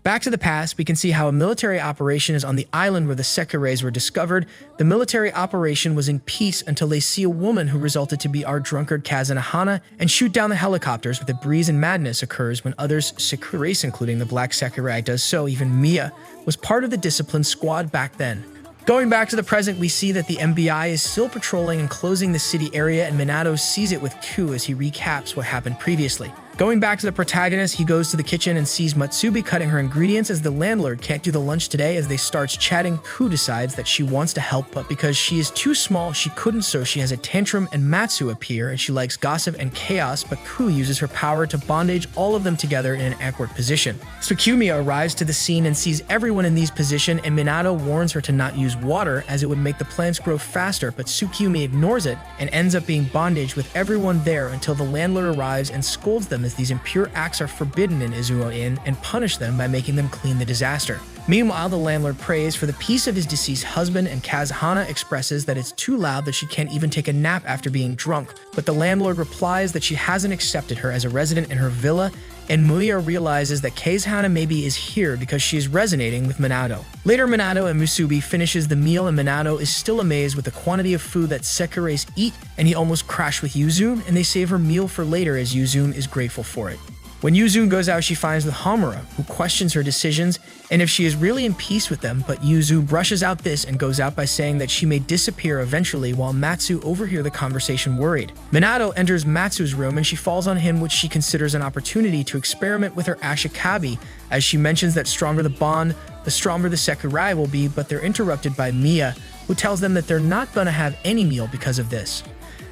Back to the past, we can see how a military operation is on the island where the Sekirais were discovered. The military operation was in peace until they see a woman who resulted to be our drunkard Kazuhana and shoot down the helicopters, with a breeze and madness occurs when others Sekirais, including the Black Sekirai, does so. Even Mia was part of the disciplined squad back then. Going back to the present, we see that the MBI is still patrolling and closing the city area, and Minato sees it with Q as he recaps what happened previously. Going back to the protagonist, he goes to the kitchen and sees Matsubi cutting her ingredients as the landlord can't do the lunch today. As they start chatting, Ku decides that she wants to help, but because she is too small, she couldn't, so she has a tantrum and Matsu appear, and she likes gossip and chaos, but Ku uses her power to bondage all of them together in an awkward position. Tsukumi arrives to the scene and sees everyone in these positions, and Minato warns her to not use water as it would make the plants grow faster, but Tsukumi ignores it and ends up being bondaged with everyone there until the landlord arrives and scolds them as these impure acts are forbidden in Izumo Inn and punish them by making them clean the disaster. Meanwhile, the landlord prays for the peace of his deceased husband, and Kazuhana expresses that it's too loud that she can't even take a nap after being drunk, but the landlord replies that she hasn't accepted her as a resident in her villa and Muya realizes that Kazehana maybe is here because she is resonating with Minato. Later, Minato and Musubi finishes the meal, and Minato is still amazed with the quantity of food that Sekirays eat, and he almost crashed with Yuzune, and they save her meal for later as Yuzune is grateful for it. When Yuzune goes out, she finds with Homura, who questions her decisions and if she is really in peace with them, but Yuzune brushes out this and goes out by saying that she may disappear eventually, while Matsu overhears the conversation worried. Minato enters Matsu's room and she falls on him, which she considers an opportunity to experiment with her Ashikabi, as she mentions that stronger the bond, the stronger the Sekirai will be, but they're interrupted by Miya, who tells them that they're not gonna have any meal because of this.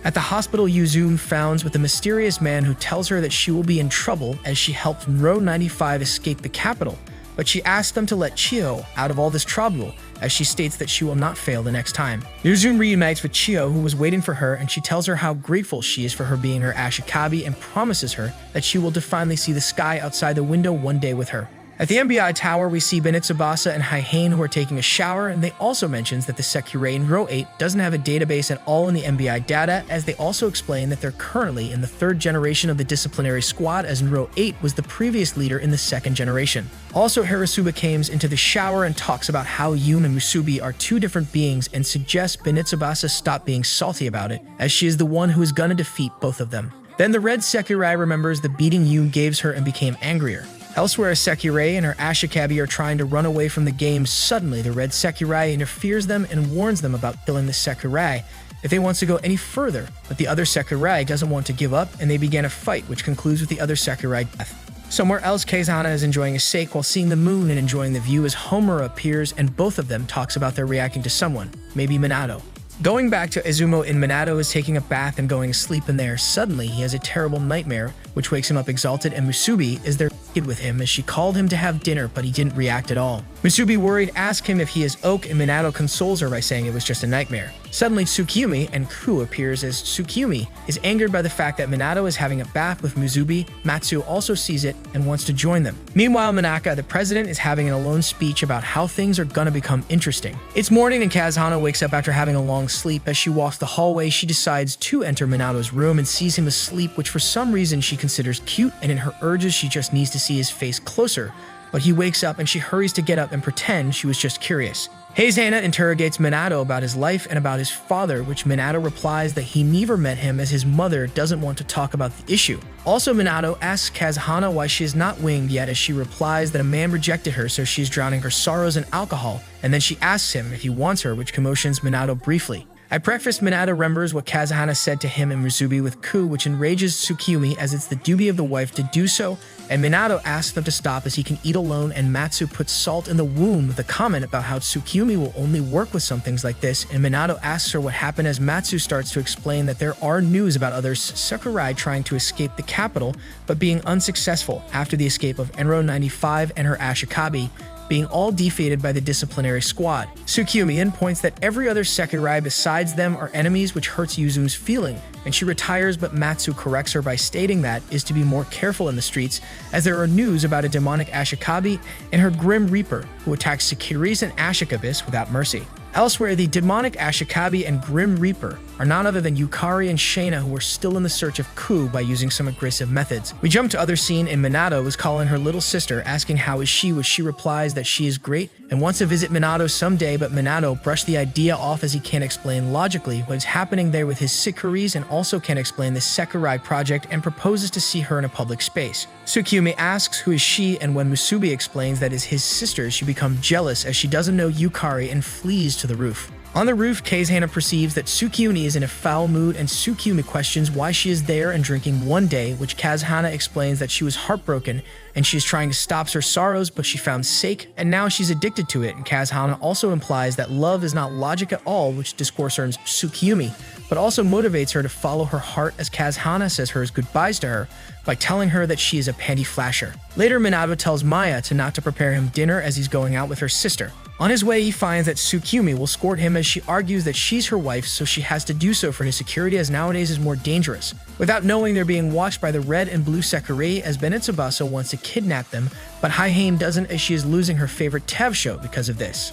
At the hospital, Yuzune founds with a mysterious man who tells her that she will be in trouble as she helped Nro 95 escape the capital, but she asks them to let Chiyo out of all this trouble, as she states that she will not fail the next time. Yuzune reunites with Chiyo, who was waiting for her, and she tells her how grateful she is for her being her Ashikabi and promises her that she will finally see the sky outside the window one day with her. At the MBI Tower, we see Bennett Tsubasa and Haihane, who are taking a shower, and they also mentions that the Sekirai in Row 8 doesn't have a database at all in the MBI data, as they also explain that they're currently in the third generation of the disciplinary squad, as in Row 8 was the previous leader in the second generation. Also, Harasuba comes into the shower and talks about how Yun and Musubi are two different beings and suggests Bennett Tsubasa stop being salty about it, as she is the one who is gonna defeat both of them. Then the red Sekirai remembers the beating Yun gave her and became angrier. Elsewhere, Sekirai and her Ashikabi are trying to run away from the game. Suddenly, the red Sekirai interferes them and warns them about killing the Sekirai if they want to go any further, but the other Sekirai doesn't want to give up, and they begin a fight, which concludes with the other Sekirai death. Somewhere else, Kazehana is enjoying a steak while seeing the moon and enjoying the view as Homura appears, and both of them talks about their reacting to someone, maybe Minato. Going back to Izumo, and Minato is taking a bath and going to sleep in there. Suddenly, he has a terrible nightmare, which wakes him up exalted, and Musubi is there with him as she called him to have dinner, but he didn't react at all. Musubi, worried, asks him if he is Oak, and Minato consoles her by saying it was just a nightmare. Suddenly, Tsukiyumi and Ku appears, as Tsukiyumi is angered by the fact that Minato is having a bath with Musubi. Matsu also sees it and wants to join them. Meanwhile, Manaka, the president, is having an alone speech about how things are gonna become interesting. It's morning and Kazehana wakes up after having a long sleep. As she walks the hallway, she decides to enter Minato's room and sees him asleep, which for some reason she considers cute, and in her urges she just needs to see his face closer. But he wakes up and she hurries to get up and pretend she was just curious. Kazehana interrogates Minato about his life and about his father, which Minato replies that he never met him as his mother doesn't want to talk about the issue. Also, Minato asks Kazehana why she is not winged yet, as she replies that a man rejected her, so she is drowning her sorrows in alcohol, and then she asks him if he wants her, which commotions Minato briefly. I preface Minato remembers what Kazehana said to him and Musubi with Ku, which enrages Tsukiyumi, as it's the duty of the wife to do so, and Minato asks them to stop as he can eat alone, and Matsu puts salt in the wound with a comment about how Tsukiyumi will only work with some things like this, and Minato asks her what happened as Matsu starts to explain that there are news about others Sakurai trying to escape the capital, but being unsuccessful after the escape of Enro 95 and her Ashikabi, being all defeated by the disciplinary squad. Tsukiyumi points that every other Sekirai besides them are enemies, which hurts Yuzune's feeling, and she retires, but Matsu corrects her by stating that is to be more careful in the streets, as there are news about a demonic Ashikabi and her Grim Reaper, who attacks Sekiris and Ashikabis without mercy. Elsewhere, the demonic Ashikabi and Grim Reaper are none other than Yukari and Shana, who are still in the search of Ku by using some aggressive methods. We jump to other scene, and Minato is calling her little sister, asking how is she, which she replies that she is great and wants to visit Minato someday, but Minato brushed the idea off as he can't explain logically what is happening there with his Sekiris, and also can't explain the Sekirai project, and proposes to see her in a public space. Tsukiyumi asks who is she, and when Musubi explains that is his sister, she becomes jealous as she doesn't know Yukari and flees to the roof. On the roof, Kazehana perceives that Tsukiyumi is in a foul mood, and Tsukiyumi questions why she is there and drinking one day, which Kazehana explains that she was heartbroken and she is trying to stop her sorrows, but she found sake and now she's addicted to it, and Kazehana also implies that love is not logic at all, which disconcerts Tsukiyumi, but also motivates her to follow her heart, as Kazehana says her goodbyes to her by telling her that she is a panty flasher. Later, Minato tells Maya not to prepare him dinner as he's going out with her sister. On his way, he finds that Tsukiyumi will escort him, as she argues that she's her wife, so she has to do so for his security, as nowadays is more dangerous. Without knowing, they're being watched by the red and blue Sekirai, as Bennett Tsubasa wants to kidnap them, but Haihane doesn't, as she is losing her favorite Tev show because of this.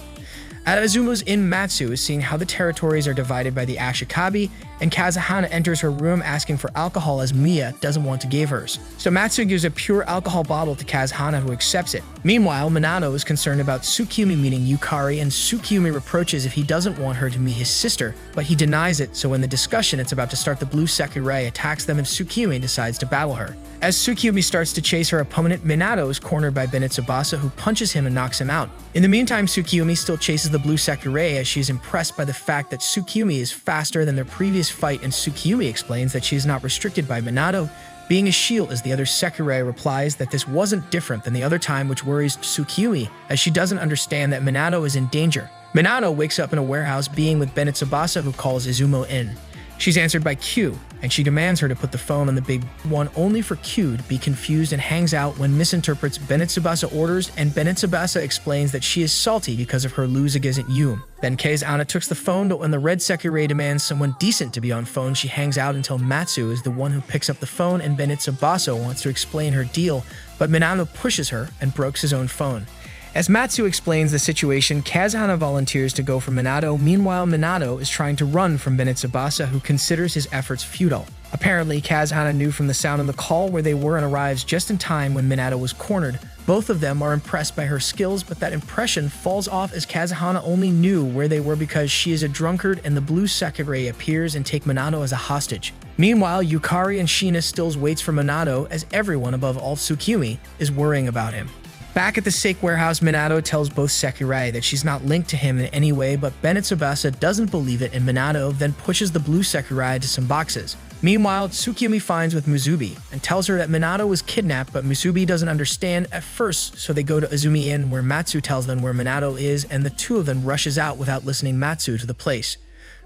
At Izumo's Inn, Matsu is seeing how the territories are divided by the Ashikabi, and Kazuhana enters her room asking for alcohol as Mia doesn't want to give hers. So Matsu gives a pure alcohol bottle to Kazuhana, who accepts it. Meanwhile, Minato is concerned about Tsukuyomi meeting Yukari, and Tsukuyomi reproaches if he doesn't want her to meet his sister, but he denies it, so in the discussion it's about to start, the blue Sekirei attacks them and Tsukuyomi decides to battle her. As Tsukuyomi starts to chase her opponent, Minato is cornered by Bennett Tsubasa, who punches him and knocks him out. In the meantime, Tsukuyomi still chases the blue Sekirei as she is impressed by the fact that Tsukuyomi is faster than their previous fight, and Tsukuyomi explains that she is not restricted by Minato being a shield, as the other Sekirei replies that this wasn't different than the other time, which worries Tsukuyomi as she doesn't understand that Minato is in danger. Minato wakes up in a warehouse being with Bennett Tsubasa, who calls Izumo in. She's answered by Q, and she demands her to put the phone on the big one, only for Q to be confused and hangs out when misinterprets Bennett Tsubasa orders, and Bennett Tsubasa explains that she is salty because of her lose against Yum. Then Kazuhana takes the phone, but when the red Sekirei demands someone decent to be on phone, she hangs out until Matsu is the one who picks up the phone, and Bennett Tsubasa wants to explain her deal, but Minato pushes her and breaks his own phone. As Matsu explains the situation, Kazuhana volunteers to go for Minato. Meanwhile, Minato is trying to run from Bennett Tsubasa, who considers his efforts futile. Apparently, Kazuhana knew from the sound of the call where they were and arrives just in time when Minato was cornered. Both of them are impressed by her skills, but that impression falls off as Kazuhana only knew where they were because she is a drunkard, and the blue Sekirei appears and take Minato as a hostage. Meanwhile, Yukari and Shina still waits for Minato, as everyone above all Tsukuyomi is worrying about him. Back at the Sake warehouse, Minato tells both Sekirei that she's not linked to him in any way, but Bennett Tsubasa doesn't believe it, and Minato then pushes the blue Sekirei to some boxes. Meanwhile, Tsukuyomi finds with Musubi and tells her that Minato was kidnapped, but Musubi doesn't understand at first, so they go to Azumi Inn, where Matsu tells them where Minato is, and the two of them rushes out without listening Matsu to the place.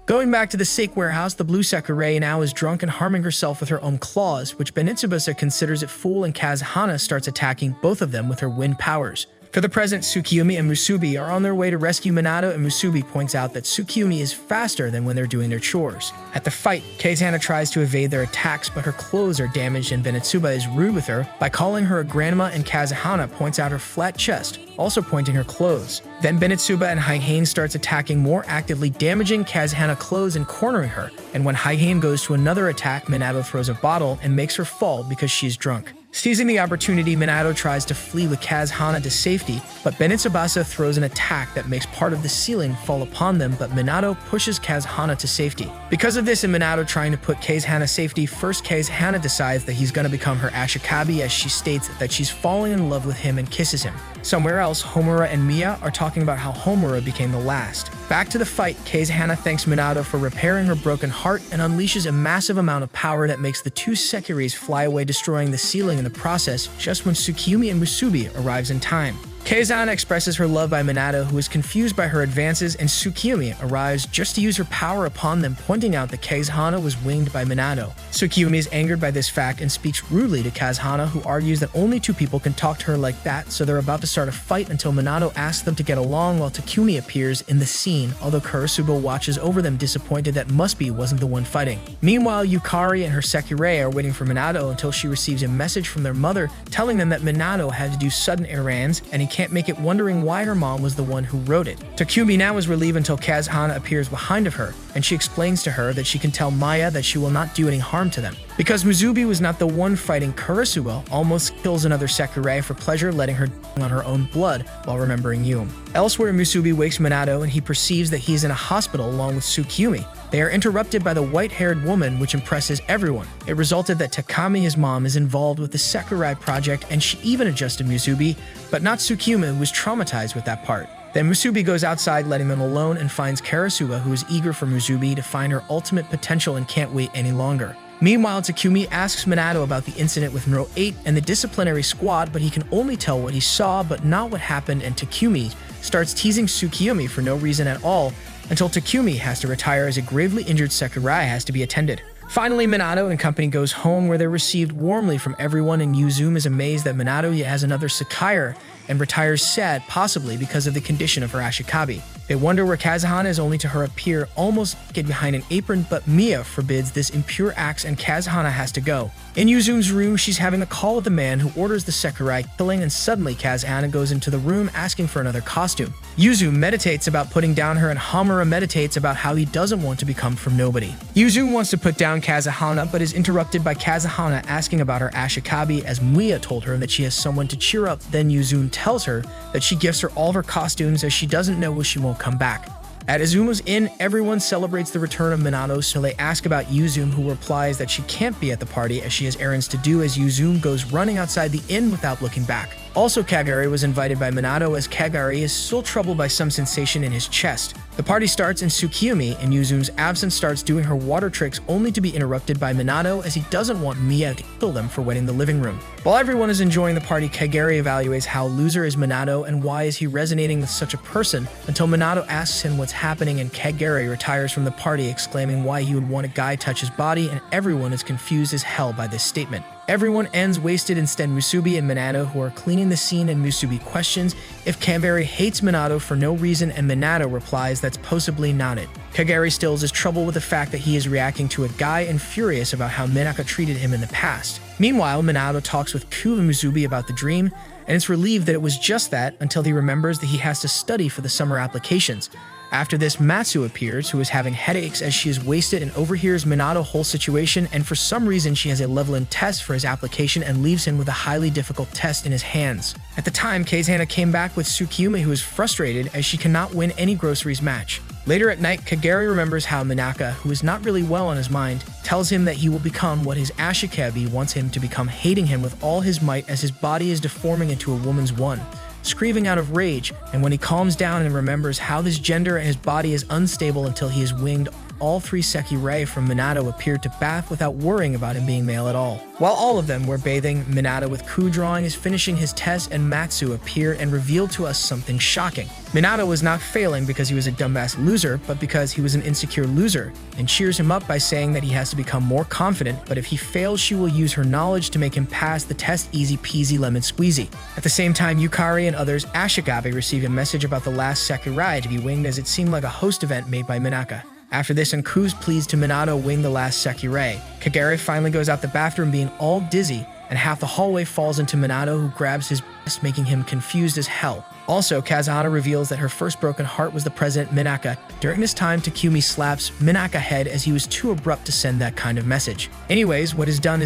Going back to the Sake warehouse, the blue Sekirei now is drunk and harming herself with her own claws, which Bennett Tsubasa considers it fool, and Kazuhana starts attacking both of them with her wind powers. For the present, Tsukuyomi and Musubi are on their way to rescue Minato, and Musubi points out that Tsukuyomi is faster than when they're doing their chores. At the fight, Kazuhana tries to evade their attacks, but her clothes are damaged, and Bennett Tsubasa is rude with her by calling her a grandma, and Kazuhana points out her flat chest, also pointing her clothes. Then Bennett Tsubasa and Haihane starts attacking more actively, damaging Kazuhana's clothes and cornering her, and when Haihane goes to another attack, Minato throws a bottle and makes her fall because she is drunk. Seizing the opportunity, Minato tries to flee with Kazuhana to safety, but Bennett Tsubasa throws an attack that makes part of the ceiling fall upon them, but Minato pushes Kazuhana to safety. Because of this and Minato trying to put Kazuhana's safety first, Kazuhana decides that he's going to become her Ashikabi, as she states that she's falling in love with him and kisses him. Somewhere else, Homura and Mia are talking about how Homura became the last. Back to the fight, Kazuhana thanks Minato for repairing her broken heart and unleashes a massive amount of power that makes the two Sekireis fly away, destroying the ceiling in the process just when Tsukuyomi and Musubi arrives in time. Kazuhana expresses her love by Minato, who is confused by her advances, and Tsukuyomi arrives just to use her power upon them, pointing out that Kazuhana was winged by Minato. Tsukuyomi is angered by this fact and speaks rudely to Kazuhana, who argues that only two people can talk to her like that, so they're about to start a fight until Minato asks them to get along while Takumi appears in the scene, although Kurasuba watches over them, disappointed that Musubi wasn't the one fighting. Meanwhile, Yukari and her Sekirei are waiting for Minato until she receives a message from their mother telling them that Minato had to do sudden errands and he can't make it, wondering why her mom was the one who wrote it. Takumi now is relieved until Kazuhana appears behind of her, and she explains to her that she can tell Maya that she will not do any harm to them. Because Musubi was not the one fighting, Kurasuba almost kills another Sekirei for pleasure, letting her on her own blood while remembering Yum. Elsewhere, Musubi wakes Minato and he perceives that he is in a hospital along with Tsukuyomi. They are interrupted by the white-haired woman, which impresses everyone. It resulted that Takami, his mom, is involved with the Sekirei project, and she even adjusted Musubi, but not Tsukuyomi, who was traumatized with that part. Then Musubi goes outside, letting them alone, and finds Kurasuba, who is eager for Musubi to find her ultimate potential and can't wait any longer. Meanwhile, Takumi asks Minato about the incident with Monroe 8 and the disciplinary squad, but he can only tell what he saw but not what happened, and Takumi starts teasing Tsukuyomi for no reason at all until Takumi has to retire as a gravely injured Sekirei has to be attended. Finally, Minato and company goes home where they're received warmly from everyone, and Yuzume is amazed that Minato yet has another Sakire and retires sad, possibly because of the condition of her Ashikabi. They wonder where Kazuhana is, only to her appear almost naked behind an apron, but Mia forbids this impure act and Kazuhana has to go. In Yuzume's room, she's having a call with the man who orders the Sakurai killing, and suddenly Kazuhana goes into the room asking for another costume. Yuzume meditates about putting down her, and Homura meditates about how he doesn't want to become from nobody. Yuzume wants to put down Kazuhana, but is interrupted by Kazuhana asking about her Ashikabi, as Mia told her that she has someone to cheer up. Then Yuzume tells her that she gifts her all of her costumes as she doesn't know if she won't come back. At Izumo's inn, everyone celebrates the return of Minato, so they ask about Yuzume, who replies that she can't be at the party as she has errands to do, as Yuzume goes running outside the inn without looking back. Also, Kagari was invited by Minato, as Kagari is still troubled by some sensation in his chest. The party starts, and Tsukiyomi, in Yuzume's absence, starts doing her water tricks, only to be interrupted by Minato, as he doesn't want Mia to kill them for wetting the living room. While everyone is enjoying the party, Kagari evaluates how loser is Minato and why is he resonating with such a person, until Minato asks him what's happening, and Kagari retires from the party, exclaiming why he would want a guy touch his body, and everyone is confused as hell by this statement. Everyone ends wasted, instead Musubi and Minato, who are cleaning the scene, and Musubi questions if Kagari hates Minato for no reason, and Minato replies that's possibly not it. Kagari still is troubled with the fact that he is reacting to a guy and furious about how Minaka treated him in the past. Meanwhile, Minato talks with Ku and Musubi about the dream, and is relieved that it was just that until he remembers that he has to study for the summer applications. After this, Matsu appears, who is having headaches as she is wasted, and overhears Minato's whole situation, and for some reason she has a level-in test for his application and leaves him with a highly difficult test in his hands. At the time, Kazuhana came back with Tsukiyomi, who is frustrated as she cannot win any groceries match. Later at night, Kagari remembers how Minaka, who is not really well on his mind, tells him that he will become what his Ashikabi wants him to become, hating him with all his might as his body is deforming into a woman's one. Screaming out of rage, and when he calms down and remembers how his gender and his body is unstable until he is winged, all three Sekirei from Minato appeared to bath without worrying about him being male at all. While all of them were bathing, Minato with Ku drawing is finishing his test, and Matsu appeared and revealed to us something shocking. Minato was not failing because he was a dumbass loser, but because he was an insecure loser, and cheers him up by saying that he has to become more confident, but if he fails she will use her knowledge to make him pass the test easy peasy lemon squeezy. At the same time, Yukari and others Ashikabi received a message about the last Sakurai to be winged, as it seemed like a host event made by Minaka. After this, and Ku's pleas to Minato wing the last Sakurai, Kagari finally goes out the bathroom being all dizzy, and half the hallway falls into Minato, who grabs his breast, making him confused as hell. Also, Kazuhana reveals that her first broken heart was the President Minaka. During this time, Takumi slaps Minaka head as he was too abrupt to send that kind of message. Anyways, what is done,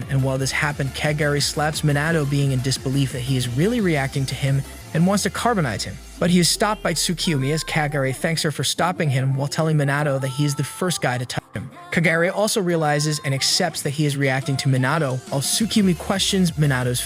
and while this happened, Kagari slaps Minato, being in disbelief that he is really reacting to him and wants to carbonize him. But he is stopped by Tsukiyomi, as Kagari thanks her for stopping him while telling Minato that he is the first guy to touch him. Kagari also realizes and accepts that he is reacting to Minato, while Tsukiyomi questions Minato's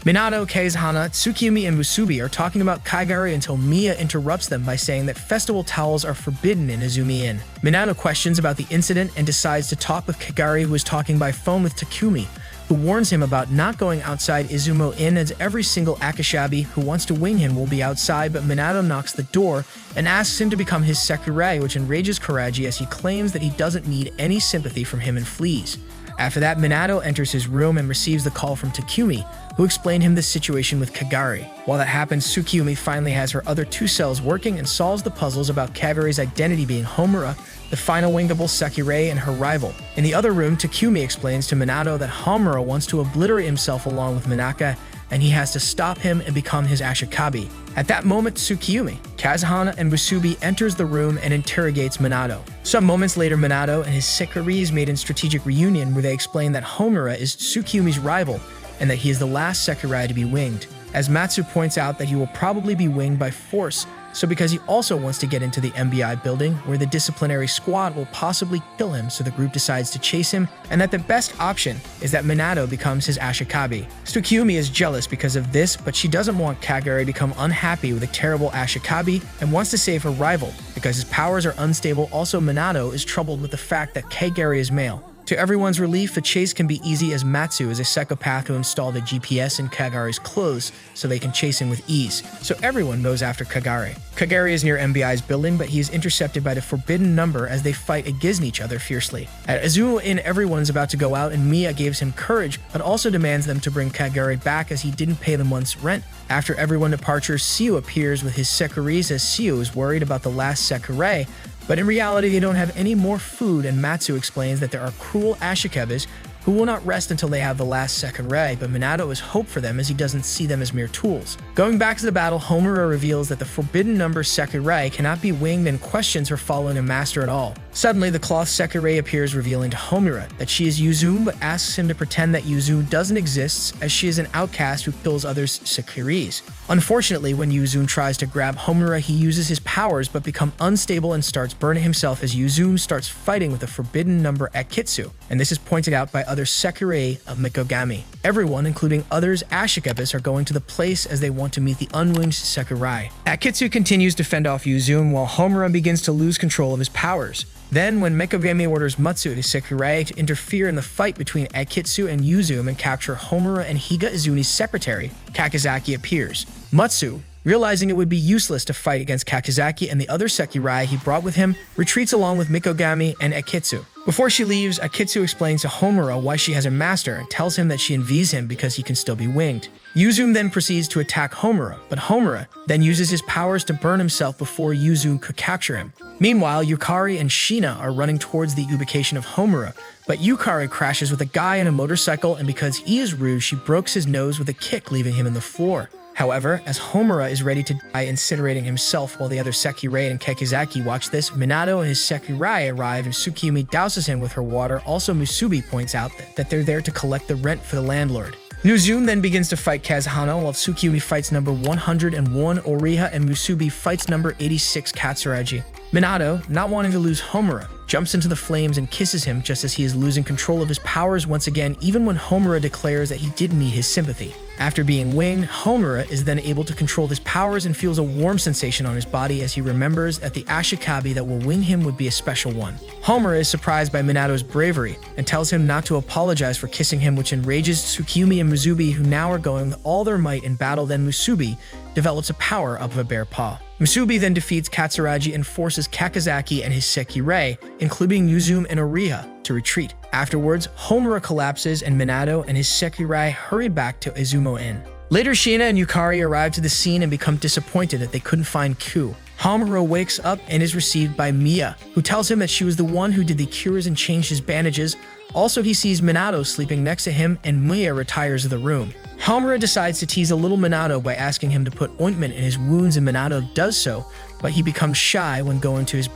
Minato, Kazuhana, Tsukiyomi, and Musubi are talking about Kagari until Mia interrupts them by saying that festival towels are forbidden in Izumi Inn. Minato questions about the incident and decides to talk with Kagari, who is talking by phone with Takumi, who warns him about not going outside Izumo Inn, as every single Akashabi who wants to wing him will be outside, but Minato knocks the door and asks him to become his Sakurai, which enrages Karaji as he claims that he doesn't need any sympathy from him and flees. After that, Minato enters his room and receives the call from Takumi, who explained him the situation with Kagari. While that happens, Tsukiyomi finally has her other two cells working and solves the puzzles about Kagari's identity being Homura, the final wingable Sakurai, and her rival. In the other room, Takumi explains to Minato that Homura wants to obliterate himself along with Minaka, and he has to stop him and become his Ashikabi. At that moment, Tsukiyomi, Kazuhana, and Musubi enters the room and interrogates Minato. Some moments later, Minato and his Sekiris made a strategic reunion where they explain that Homura is Tsukiyomi's rival and that he is the last Sakurai to be winged, as Matsu points out that he will probably be winged by force, so because he also wants to get into the MBI building where the disciplinary squad will possibly kill him, so the group decides to chase him, and that the best option is that Minato becomes his Ashikabi. Tsukiyomi is jealous because of this, but she doesn't want Kagari to become unhappy with a terrible Ashikabi and wants to save her rival because his powers are unstable. Also, Minato is troubled with the fact that Kagari is male. To everyone's relief, the chase can be easy as Matsu is a psychopath who installed a GPS in Kagare's clothes so they can chase him with ease. So everyone goes after Kagare. Kagare is near MBI's building, but he is intercepted by the forbidden number as they fight against each other fiercely. At Izumo Inn, everyone is about to go out and Miya gives him courage, but also demands them to bring Kagare back as he didn't pay the month's rent. After everyone departures, Seo appears with his Sekiris as Seo is worried about the last Sekirei, but in reality they don't have any more food, and Matsu explains that there are cruel Ashikebas who will not rest until they have the last Sekirei, but Minato has hope for them as he doesn't see them as mere tools. Going back to the battle, Homura reveals that the forbidden number Sekirei cannot be winged and questions her following a master at all. Suddenly, the cloth Sekirei appears, revealing to Homura that she is Yuzume, but asks him to pretend that Yuzume doesn't exist as she is an outcast who kills others' Sekiris. Unfortunately, when Yuzume tries to grab Homura, he uses his powers but becomes unstable and starts burning himself as Yuzume starts fighting with the forbidden number Akitsu, and this is pointed out by other Sekirei of Mikogami. Everyone, including others Ashikebas, are going to the place as they want to meet the unwinged Sekirei. Akitsu continues to fend off Yuzume while Homura begins to lose control of his powers. Then, when Mikogami orders Matsu, the Sekirei, to interfere in the fight between Akitsu and Yuzume and capture Homura and Higa Izumi's secretary, Kakizaki appears. Matsu, realizing it would be useless to fight against Kakizaki and the other Sekirei he brought with him, retreats along with Mikogami and Akitsu. Before she leaves, Akitsu explains to Homura why she has a master and tells him that she envies him because he can still be winged. Yuzume then proceeds to attack Homura, but Homura then uses his powers to burn himself before Yuzume could capture him. Meanwhile, Yukari and Shina are running towards the ubication of Homura, but Yukari crashes with a guy on a motorcycle, and because he is rude, she breaks his nose with a kick, leaving him on the floor. However, as Homura is ready to die incinerating himself while the other Sekirei and Kakizaki watch this, Minato and his Sekirei arrive and Tsukiyumi douses him with her water. Also, Musubi points out that they're there to collect the rent for the landlord. Yuzume then begins to fight Kazuhano while Tsukiyumi fights number 101 Oriha and Musubi fights number 86 Katsuragi. Minato, not wanting to lose Homura, jumps into the flames and kisses him just as he is losing control of his powers once again, even when Homura declares that he didn't need his sympathy. After being winged, Homura is then able to control his powers and feels a warm sensation on his body as he remembers that the Ashikabi that will wing him would be a special one. Homura is surprised by Minato's bravery and tells him not to apologize for kissing him, which enrages Tsukiyumi and Musubi, who now are going with all their might in battle. Then Musubi develops a power of a bear paw. Musubi then defeats Katsuragi and forces Kakizaki and his Sekirei, including Yuzume and Oriha, to retreat. Afterwards, Homura collapses and Minato and his Sekirei hurry back to Izumo Inn. Later, Shina and Yukari arrive to the scene and become disappointed that they couldn't find Ku. Homura wakes up and is received by Miya, who tells him that she was the one who did the cures and changed his bandages. Also, he sees Minato sleeping next to him and Miya retires to the room. Homura decides to tease a little Minato by asking him to put ointment in his wounds, and Minato does so, but he becomes shy when going to his...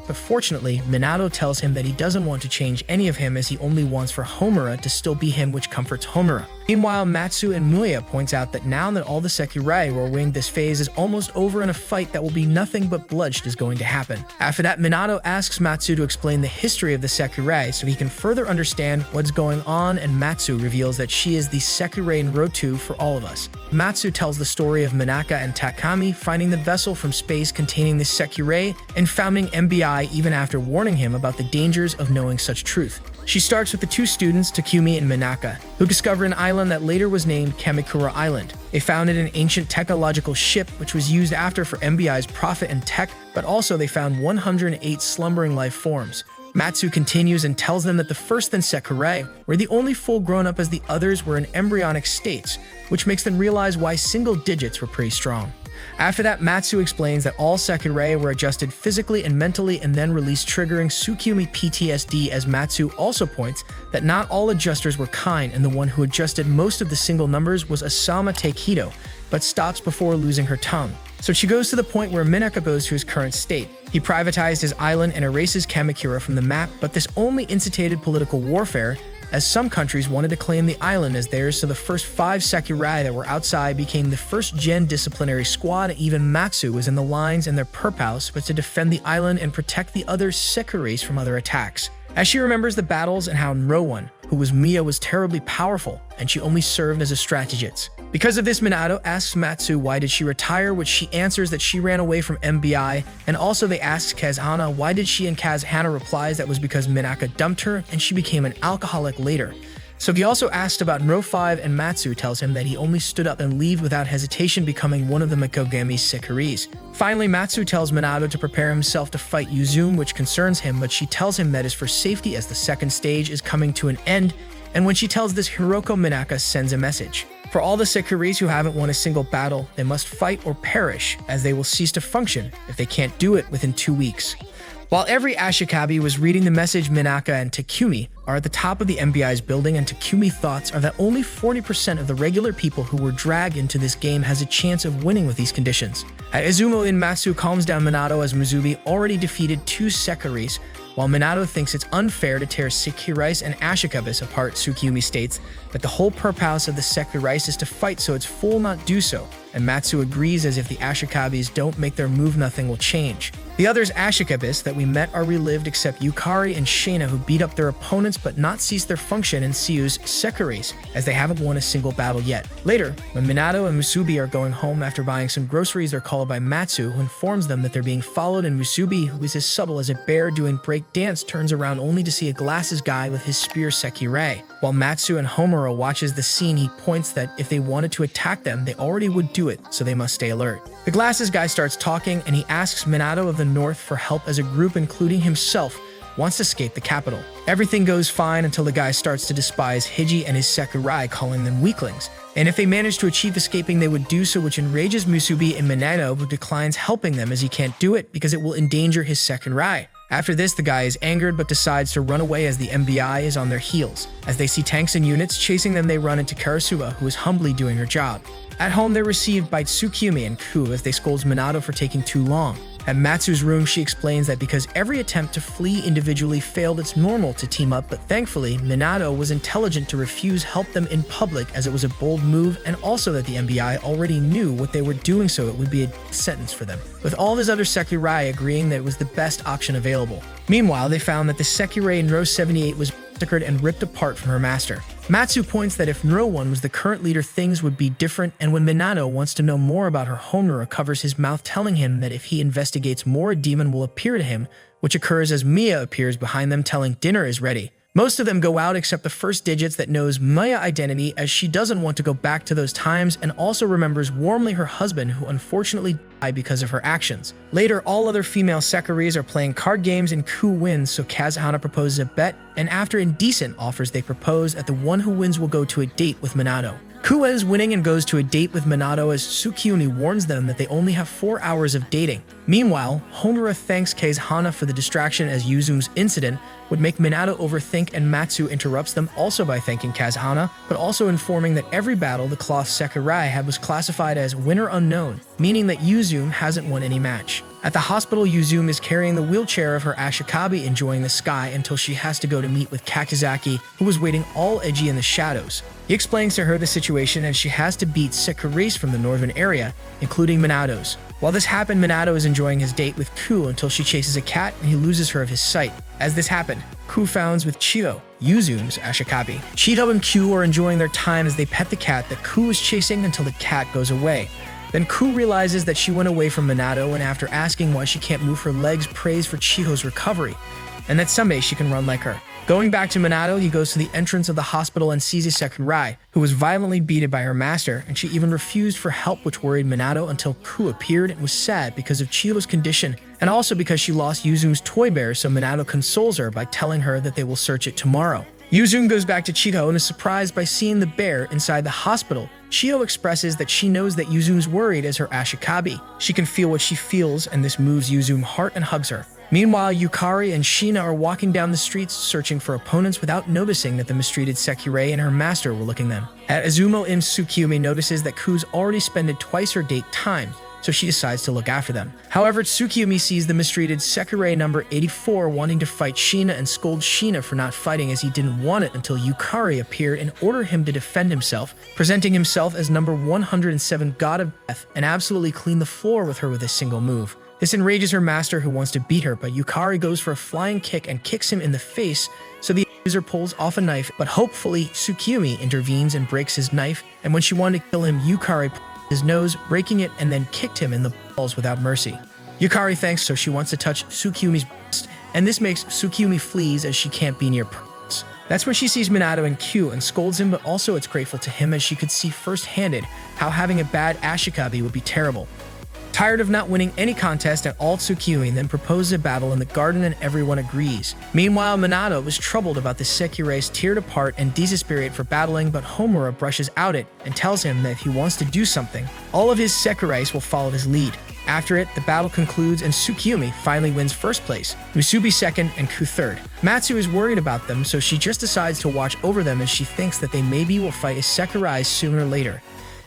But fortunately, Minato tells him that he doesn't want to change any of him as he only wants for Homura to still be him, which comforts Homura. Meanwhile, Matsu and Miya points out that now that all the Sekirei were winged, this phase is almost over and a fight that will be nothing but bloodshed is going to happen. After that, Minato asks Matsu to explain the history of the Sekirei so he can further understand what's going on, and Matsu reveals that she is the Sekirei in Rotu for all of us. Matsu tells the story of Minaka and Takami finding the vessel from space containing the Sekirei and founding MBI even after warning him about the dangers of knowing such truth. She starts with the two students, Takumi and Minaka, who discover an island that later was named Kamikura Island. They founded an ancient technological ship which was used after for MBI's profit and tech, but also they found 108 slumbering life forms. Matsu continues and tells them that the first then Sekirei were the only full grown-up as the others were in embryonic states, which makes them realize why single digits were pretty strong. After that, Matsu explains that all Sekirei were adjusted physically and mentally and then released, triggering Tsukiyumi PTSD, as Matsu also points that not all adjusters were kind and the one who adjusted most of the single numbers was Asama Takedo, but stops before losing her tongue. So she goes to the point where Minaka goes to his current state. He privatized his island and erases Kamikura from the map, but this only incitated political warfare, as some countries wanted to claim the island as theirs, so the first 5 Sekirei that were outside became the first-gen disciplinary squad. Even Matsu was in the lines, and their purpose was to defend the island and protect the other Sekireis from other attacks. As she remembers the battles and how Rowan, who was Miya, was terribly powerful, and she only served as a strategist. Because of this, Minato asks Matsu why did she retire, which she answers that she ran away from MBI, and also they ask Kazahana why did she, and Kazahana replies that was because Minaka dumped her and she became an alcoholic later. So he also asked about Nro 5, and Matsu tells him that he only stood up and leave without hesitation, becoming one of the Mikogami's Sekiris. Finally, Matsu tells Minato to prepare himself to fight Yuzume, which concerns him, but she tells him that is for safety as the second stage is coming to an end, and when she tells this, Hiroko Minaka sends a message. For all the Sekiris who haven't won a single battle, they must fight or perish, as they will cease to function if they can't do it within 2 weeks. While every Ashikabi was reading the message, Minaka and Takumi are at the top of the MBI's building, and Takumi's thoughts are that only 40% of the regular people who were dragged into this game has a chance of winning with these conditions. At Izumo Inn, Matsu calms down Minato as Musubi already defeated 2 Sekiris, while Minato thinks it's unfair to tear Sekiris and Ashikabis apart. Tsukumi states that the whole purpose of the Sekiris is to fight, so it's fool not do so, and Matsu agrees, as if the Ashikabis don't make their move, nothing will change. The others Ashikabis that we met are relived except Yukari and Shina, who beat up their opponents but not cease their function in Seiu's Sekiris, as they haven't won a single battle yet. Later, when Minato and Musubi are going home after buying some groceries, they're called by Matsu, who informs them that they're being followed, and Musubi, who is as subtle as a bear doing break dance, turns around only to see a glasses guy with his spear Sekirei. While Matsu and Homura watches the scene, he points that if they wanted to attack them, they already would do it, so they must stay alert. The glasses guy starts talking, and he asks Minato of the North for help, as a group, including himself, wants to escape the capital. Everything goes fine until the guy starts to despise Hiji and his Sekirai, calling them weaklings. And if they manage to achieve escaping, they would do so, which enrages Musubi and Minato, who declines helping them as he can't do it because it will endanger his Sekirai. After this, the guy is angered but decides to run away as the MBI is on their heels. As they see tanks and units chasing them, they run into Karasuba, who is humbly doing her job. At home, they're received by Tsukumi and Ku as they scold Minato for taking too long. At Matsu's room, she explains that because every attempt to flee individually failed, it's normal to team up, but thankfully, Minato was intelligent to refuse help them in public, as it was a bold move, and also that the MBI already knew what they were doing, so it would be a sentence for them, with all of his other Sekirai agreeing that it was the best option available. Meanwhile, they found that the Sekirai in row 78 was massacred and ripped apart from her master. Matsu points that if Nro 1 was the current leader, things would be different, and when Minato wants to know more about her, Homura covers his mouth, telling him that if he investigates more, a demon will appear to him, which occurs as Mia appears behind them, telling dinner is ready. Most of them go out except the first digits that knows Maya identity, as she doesn't want to go back to those times, and also remembers warmly her husband, who unfortunately died because of her actions. Later, all other female Sekiris are playing card games, and Ku wins, so Kazahana proposes a bet, and after indecent offers they propose that the one who wins will go to a date with Minato. Ku ends winning and goes to a date with Minato, as Tsukumi warns them that they only have 4 hours of dating. Meanwhile, Homura thanks Kazahana for the distraction, as Yuzume's incident would make Minato overthink, and Matsu interrupts them also by thanking Kazahana, but also informing that every battle the cloth Sekirai had was classified as winner unknown, meaning that Yuzume hasn't won any match. At the hospital, Yuzume is carrying the wheelchair of her Ashikabi, enjoying the sky until she has to go to meet with Kakizaki, who was waiting all edgy in the shadows. He explains to her the situation, and she has to beat Sekiris from the northern area, including Minato's. While this happened, Minato is enjoying his date with Ku until she chases a cat and he loses her of his sight. As this happened, Ku founds with Chiho, Yuzume's Ashikabi. Chiho and Ku are enjoying their time as they pet the cat that Ku is chasing until the cat goes away. Then Ku realizes that she went away from Minato, and after asking why she can't move her legs, prays for Chiho's recovery, and that someday she can run like her. Going back to Minato, he goes to the entrance of the hospital and sees a Sekirai, who was violently beaten by her master, and she even refused for help, which worried Minato until Ku appeared and was sad because of Chiho's condition, and also because she lost Yuzume's toy bear, so Minato consoles her by telling her that they will search it tomorrow. Yuzume goes back to Chiho and is surprised by seeing the bear inside the hospital. Chiho expresses that she knows that Yuzume's worried as her Ashikabi. She can feel what she feels, and this moves Yuzume's heart and hugs her. Meanwhile, Yukari and Shina are walking down the streets searching for opponents without noticing that the mistreated Sekirai and her master were looking them. At Izumo Inn, Tsukumi notices that Ku's already spent twice her date time, so she decides to look after them. However, Tsukumi sees the mistreated Sekirai number 84 wanting to fight Shina and scolds Shina for not fighting, as he didn't want it until Yukari appeared and ordered him to defend himself, presenting himself as number 107 God of Death, and absolutely clean the floor with her with a single move. This enrages her master, who wants to beat her, but Yukari goes for a flying kick and kicks him in the face, so the user pulls off a knife, but hopefully Tsukiyomi intervenes and breaks his knife, and when she wanted to kill him, Yukari pulled his nose, breaking it, and then kicked him in the balls without mercy. Yukari thanks, so she wants to touch Tsukiyomi's breast, and this makes Tsukiyomi flees as she can't be near Prince. That's when she sees Minato and Q and scolds him, but also it's grateful to him as she could see first-handed how having a bad Ashikabi would be terrible. Tired of not winning any contest at all, Tsukiyomi then proposes a battle in the garden and everyone agrees. Meanwhile, Minato was troubled about the Sekirai's teared apart and desperate for battling, but Homura brushes out it and tells him that if he wants to do something, all of his Sekirais will follow his lead. After it, the battle concludes and Tsukiyomi finally wins first place, Musubi second, and Ku third. Matsu is worried about them, so she just decides to watch over them as she thinks that they maybe will fight as Sekirais sooner or later.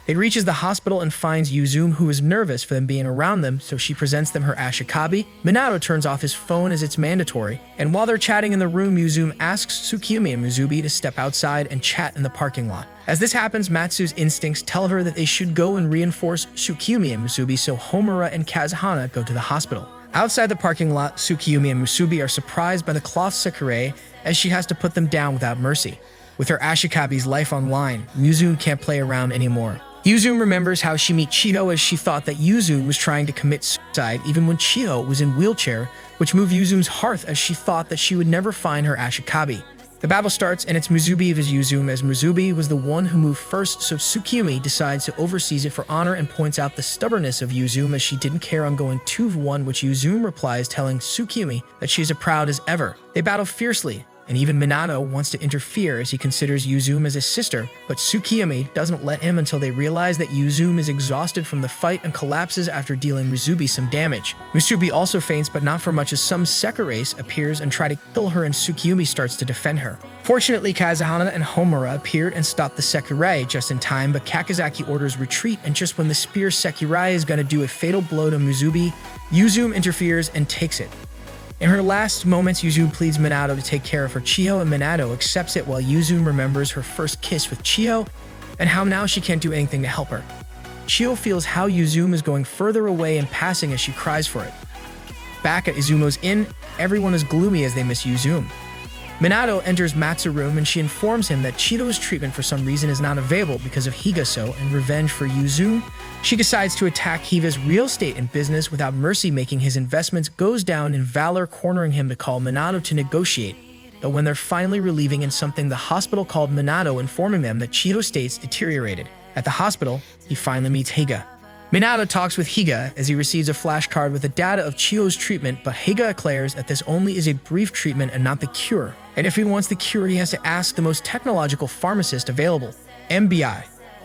It reaches the hospital and finds Yuzume, who is nervous for them being around them, so she presents them her Ashikabi. Minato turns off his phone as it's mandatory, and while they're chatting in the room, Yuzume asks Tsukiyomi and Musubi to step outside and chat in the parking lot. As this happens, Matsu's instincts tell her that they should go and reinforce Tsukiyomi and Musubi, so Homura and Kazuhana go to the hospital. Outside the parking lot, Tsukiyomi and Musubi are surprised by the cloth Sekirai as she has to put them down without mercy. With her Ashikabi's life on line, Yuzume can't play around anymore. Yuzume remembers how she met Chiho as she thought that Yuzume was trying to commit suicide even when Chiho was in wheelchair, which moved Yuzume's heart as she thought that she would never find her Ashikabi. The battle starts and it's Musubi vs Yuzume as Musubi was the one who moved first, so Tsukiyomi decides to overseize it for honor and points out the stubbornness of Yuzume as she didn't care on going 2-1, which Yuzume replies telling Tsukiyomi that she is as proud as ever. They battle fiercely, and even Minato wants to interfere as he considers Yuzume as his sister, but Tsukiyomi doesn't let him until they realize that Yuzume is exhausted from the fight and collapses after dealing Musubi some damage. Musubi also faints, but not for much as some Sekirais appears and try to kill her and Tsukiyomi starts to defend her. Fortunately, Kazuhana and Homura appeared and stopped the Sekirai just in time, but Kakizaki orders retreat, and just when the spear Sekirai is going to do a fatal blow to Musubi, Yuzume interferes and takes it. In her last moments, Yuzume pleads Minato to take care of her Chiho, and Minato accepts it while Yuzume remembers her first kiss with Chiho and how now she can't do anything to help her. Chiho feels how Yuzume is going further away and passing as she cries for it. Back at Izumo's inn, everyone is gloomy as they miss Yuzume. Minato enters Matsu's room and she informs him that Chido's treatment for some reason is not available because of Higaso, and revenge for Yuzume, she decides to attack Higa's real estate and business without mercy, making his investments goes down in valor, cornering him to call Minato to negotiate. But when they're finally relieving in something, the hospital called Minato, informing them that Chido's state's deteriorated. At the hospital, he finally meets Higa. Minato talks with Higa as he receives a flashcard with the data of Chiyo's treatment, but Higa declares that this only is a brief treatment and not the cure. And if he wants the cure, he has to ask the most technological pharmacist available, MBI.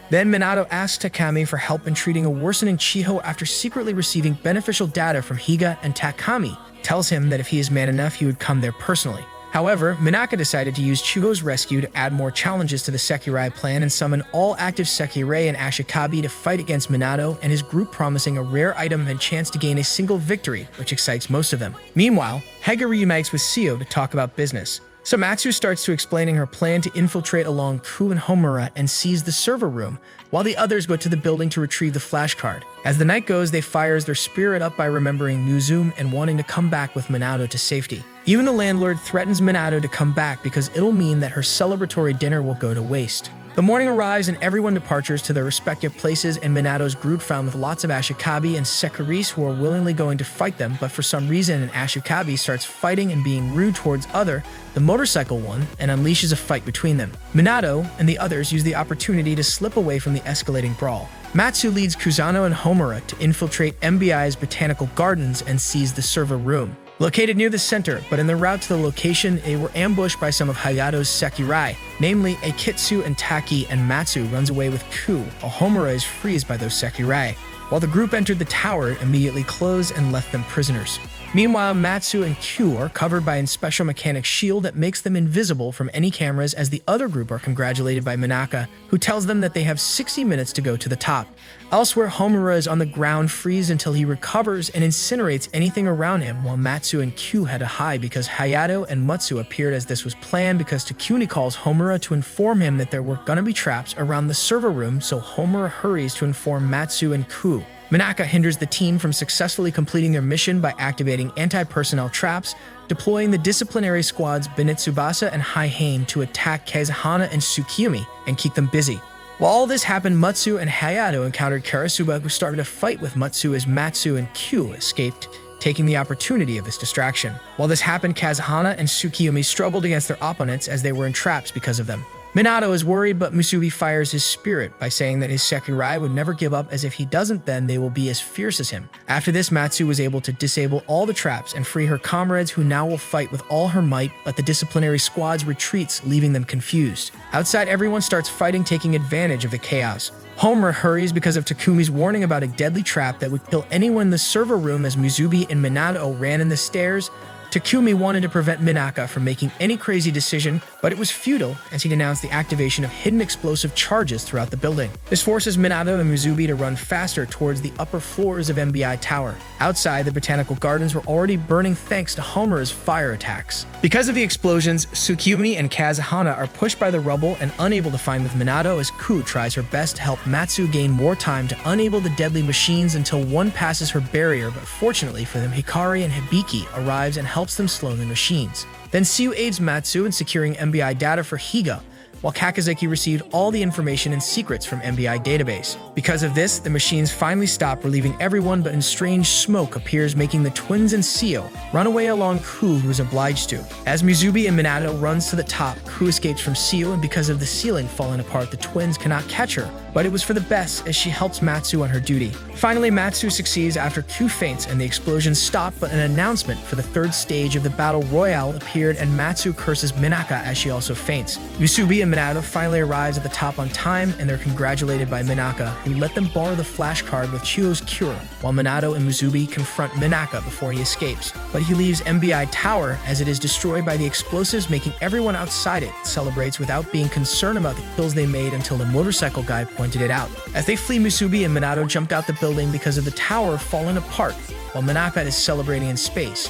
Then Minato asks Takami for help in treating a worsening Chiho after secretly receiving beneficial data from Higa, and Takami tells him that if he is man enough, he would come there personally. However, Minaka decided to use Chiho's rescue to add more challenges to the Sekirai plan and summon all active Sekirai and Ashikabi to fight against Minato and his group, promising a rare item and chance to gain a single victory, which excites most of them. Meanwhile, Hega reunites with Seo to talk about business. So Matsu starts to explaining her plan to infiltrate along Ku and Homura and seize the server room, while the others go to the building to retrieve the flashcard. As the night goes, they fires their spirit up by remembering Yuzume and wanting to come back with Minato to safety. Even the landlord threatens Minato to come back because it'll mean that her celebratory dinner will go to waste. The morning arrives and everyone departures to their respective places, and Minato's group found with lots of Ashikabi and Sekirais who are willingly going to fight them, but for some reason an Ashikabi starts fighting and being rude towards the motorcycle one, and unleashes a fight between them. Minato and the others use the opportunity to slip away from the escalating brawl. Matsu leads Kusano and Homura to infiltrate MBI's botanical gardens and seize the server room. Located near the center, but in their route to the location, they were ambushed by some of Hayato's Sekirai, namely Akitsu and Taki, and Matsu runs away with Ku, while Homura is freezed by those Sekirai. While the group entered the tower, it immediately closed and left them prisoners. Meanwhile, Matsu and Ku are covered by a special mechanic shield that makes them invisible from any cameras, as the other group are congratulated by Minaka, who tells them that they have 60 minutes to go to the top. Elsewhere, Homura is on the ground, freeze until he recovers and incinerates anything around him, while Matsu and Ku had to hide because Hayato and Matsu appeared, as this was planned because Takuni calls Homura to inform him that there were gonna be traps around the server room, so Homura hurries to inform Matsu and Ku. Minaka hinders the team from successfully completing their mission by activating anti-personnel traps, deploying the disciplinary squads Benitsubasa and Haihane to attack Kazahana and Tsukiyomi and keep them busy. While all this happened, Matsu and Hayato encountered Karasuba, who started a fight with Matsu as Matsu and Kyu escaped, taking the opportunity of this distraction. While this happened, Kazahana and Tsukiyomi struggled against their opponents as they were in traps because of them. Minato is worried, but Musubi fires his spirit by saying that his Sekirai would never give up, as if he doesn't, then they will be as fierce as him. After this, Matsu was able to disable all the traps and free her comrades, who now will fight with all her might, but the disciplinary squads retreats, leaving them confused. Outside, everyone starts fighting, taking advantage of the chaos. Homura hurries because of Takumi's warning about a deadly trap that would kill anyone in the server room as Musubi and Minato ran in the stairs. Takumi wanted to prevent Minaka from making any crazy decision, but it was futile as he denounced the activation of hidden explosive charges throughout the building. This forces Minato and Musubi to run faster towards the upper floors of MBI Tower. Outside, the botanical gardens were already burning thanks to Homura's fire attacks. Because of the explosions, Tsukiyomi and Kazahana are pushed by the rubble and unable to find with Minato as Ku tries her best to help Matsu gain more time to unable the deadly machines until one passes her barrier, but fortunately for them, Hikari and Hibiki arrives and helps them slow the machines. Then Siu aids Matsu in securing MBI data for Higa, while Kakizaki received all the information and secrets from MBI database. Because of this, the machines finally stop, relieving everyone, but in strange smoke appears, making the twins and Seo run away along Ku, who is obliged to. As Musubi and Minato runs to the top, Ku escapes from Seo, and because of the ceiling falling apart, the twins cannot catch her, but it was for the best as she helps Matsu on her duty. Finally, Matsu succeeds after Ku faints and the explosions stop, but an announcement for the third stage of the Battle Royale appeared, and Matsu curses Minaka as she also faints. Musubi and Minato finally arrives at the top on time, and they're congratulated by Minaka, who let them borrow the flashcard with Chiyo's cure, while Minato and Musubi confront Minaka before he escapes. But he leaves MBI Tower as it is destroyed by the explosives, making everyone outside it celebrates without being concerned about the kills they made until the motorcycle guy pointed it out. As they flee, Musubi and Minato jumped out the building because of the tower falling apart, while Minaka is celebrating in space.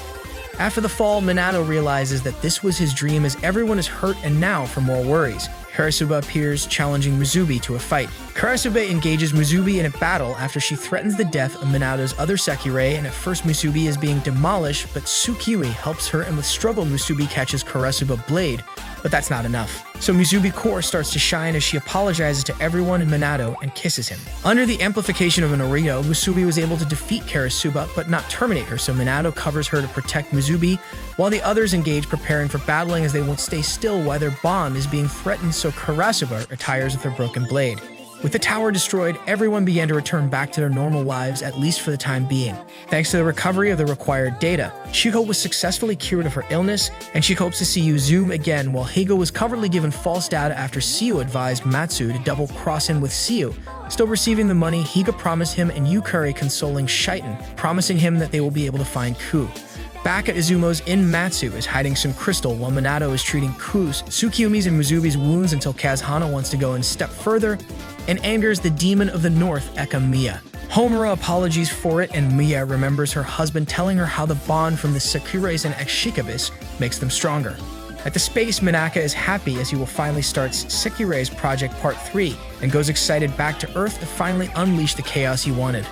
After the fall, Minato realizes that this was his dream as everyone is hurt, and now for more worries. Karasuba appears, challenging Musubi to a fight. Karasuba engages Musubi in a battle after she threatens the death of Minato's other Sekirai, and at first Musubi is being demolished, but Tsukiyomi helps her, and with struggle Musubi catches Karasuba blade, but that's not enough. So Musubi core starts to shine as she apologizes to everyone and Minato and kisses him. Under the amplification of an Orito, Musubi was able to defeat Karasuba but not terminate her, so Minato covers her to protect Musubi, while the others engage preparing for battling as they won't stay still while their bond is being threatened, so Karasuba retires with her broken blade. With the tower destroyed, everyone began to return back to their normal lives, at least for the time being. Thanks to the recovery of the required data, Shiko was successfully cured of her illness, and she hopes to see Zoom again, while Higo was covertly given false data after Seo advised Matsu to double-cross him with Seo. Still receiving the money, Higa promised him, and Yukari consoling Shaitan, promising him that they will be able to find Ku. Back at Izumo's Inn, Matsu is hiding some crystal while Minato is treating Ku's, Tsukiyomi's, and Musubi's wounds until Kazahana wants to go a step further and angers the demon of the north, Eka Miya. Homura apologies for it, and Miya remembers her husband telling her how the bond from the Sakurais and Ekshikabis makes them stronger. At the space, Minaka is happy as he will finally start Sekirai's Project Part 3 and goes excited back to Earth to finally unleash the chaos he wanted.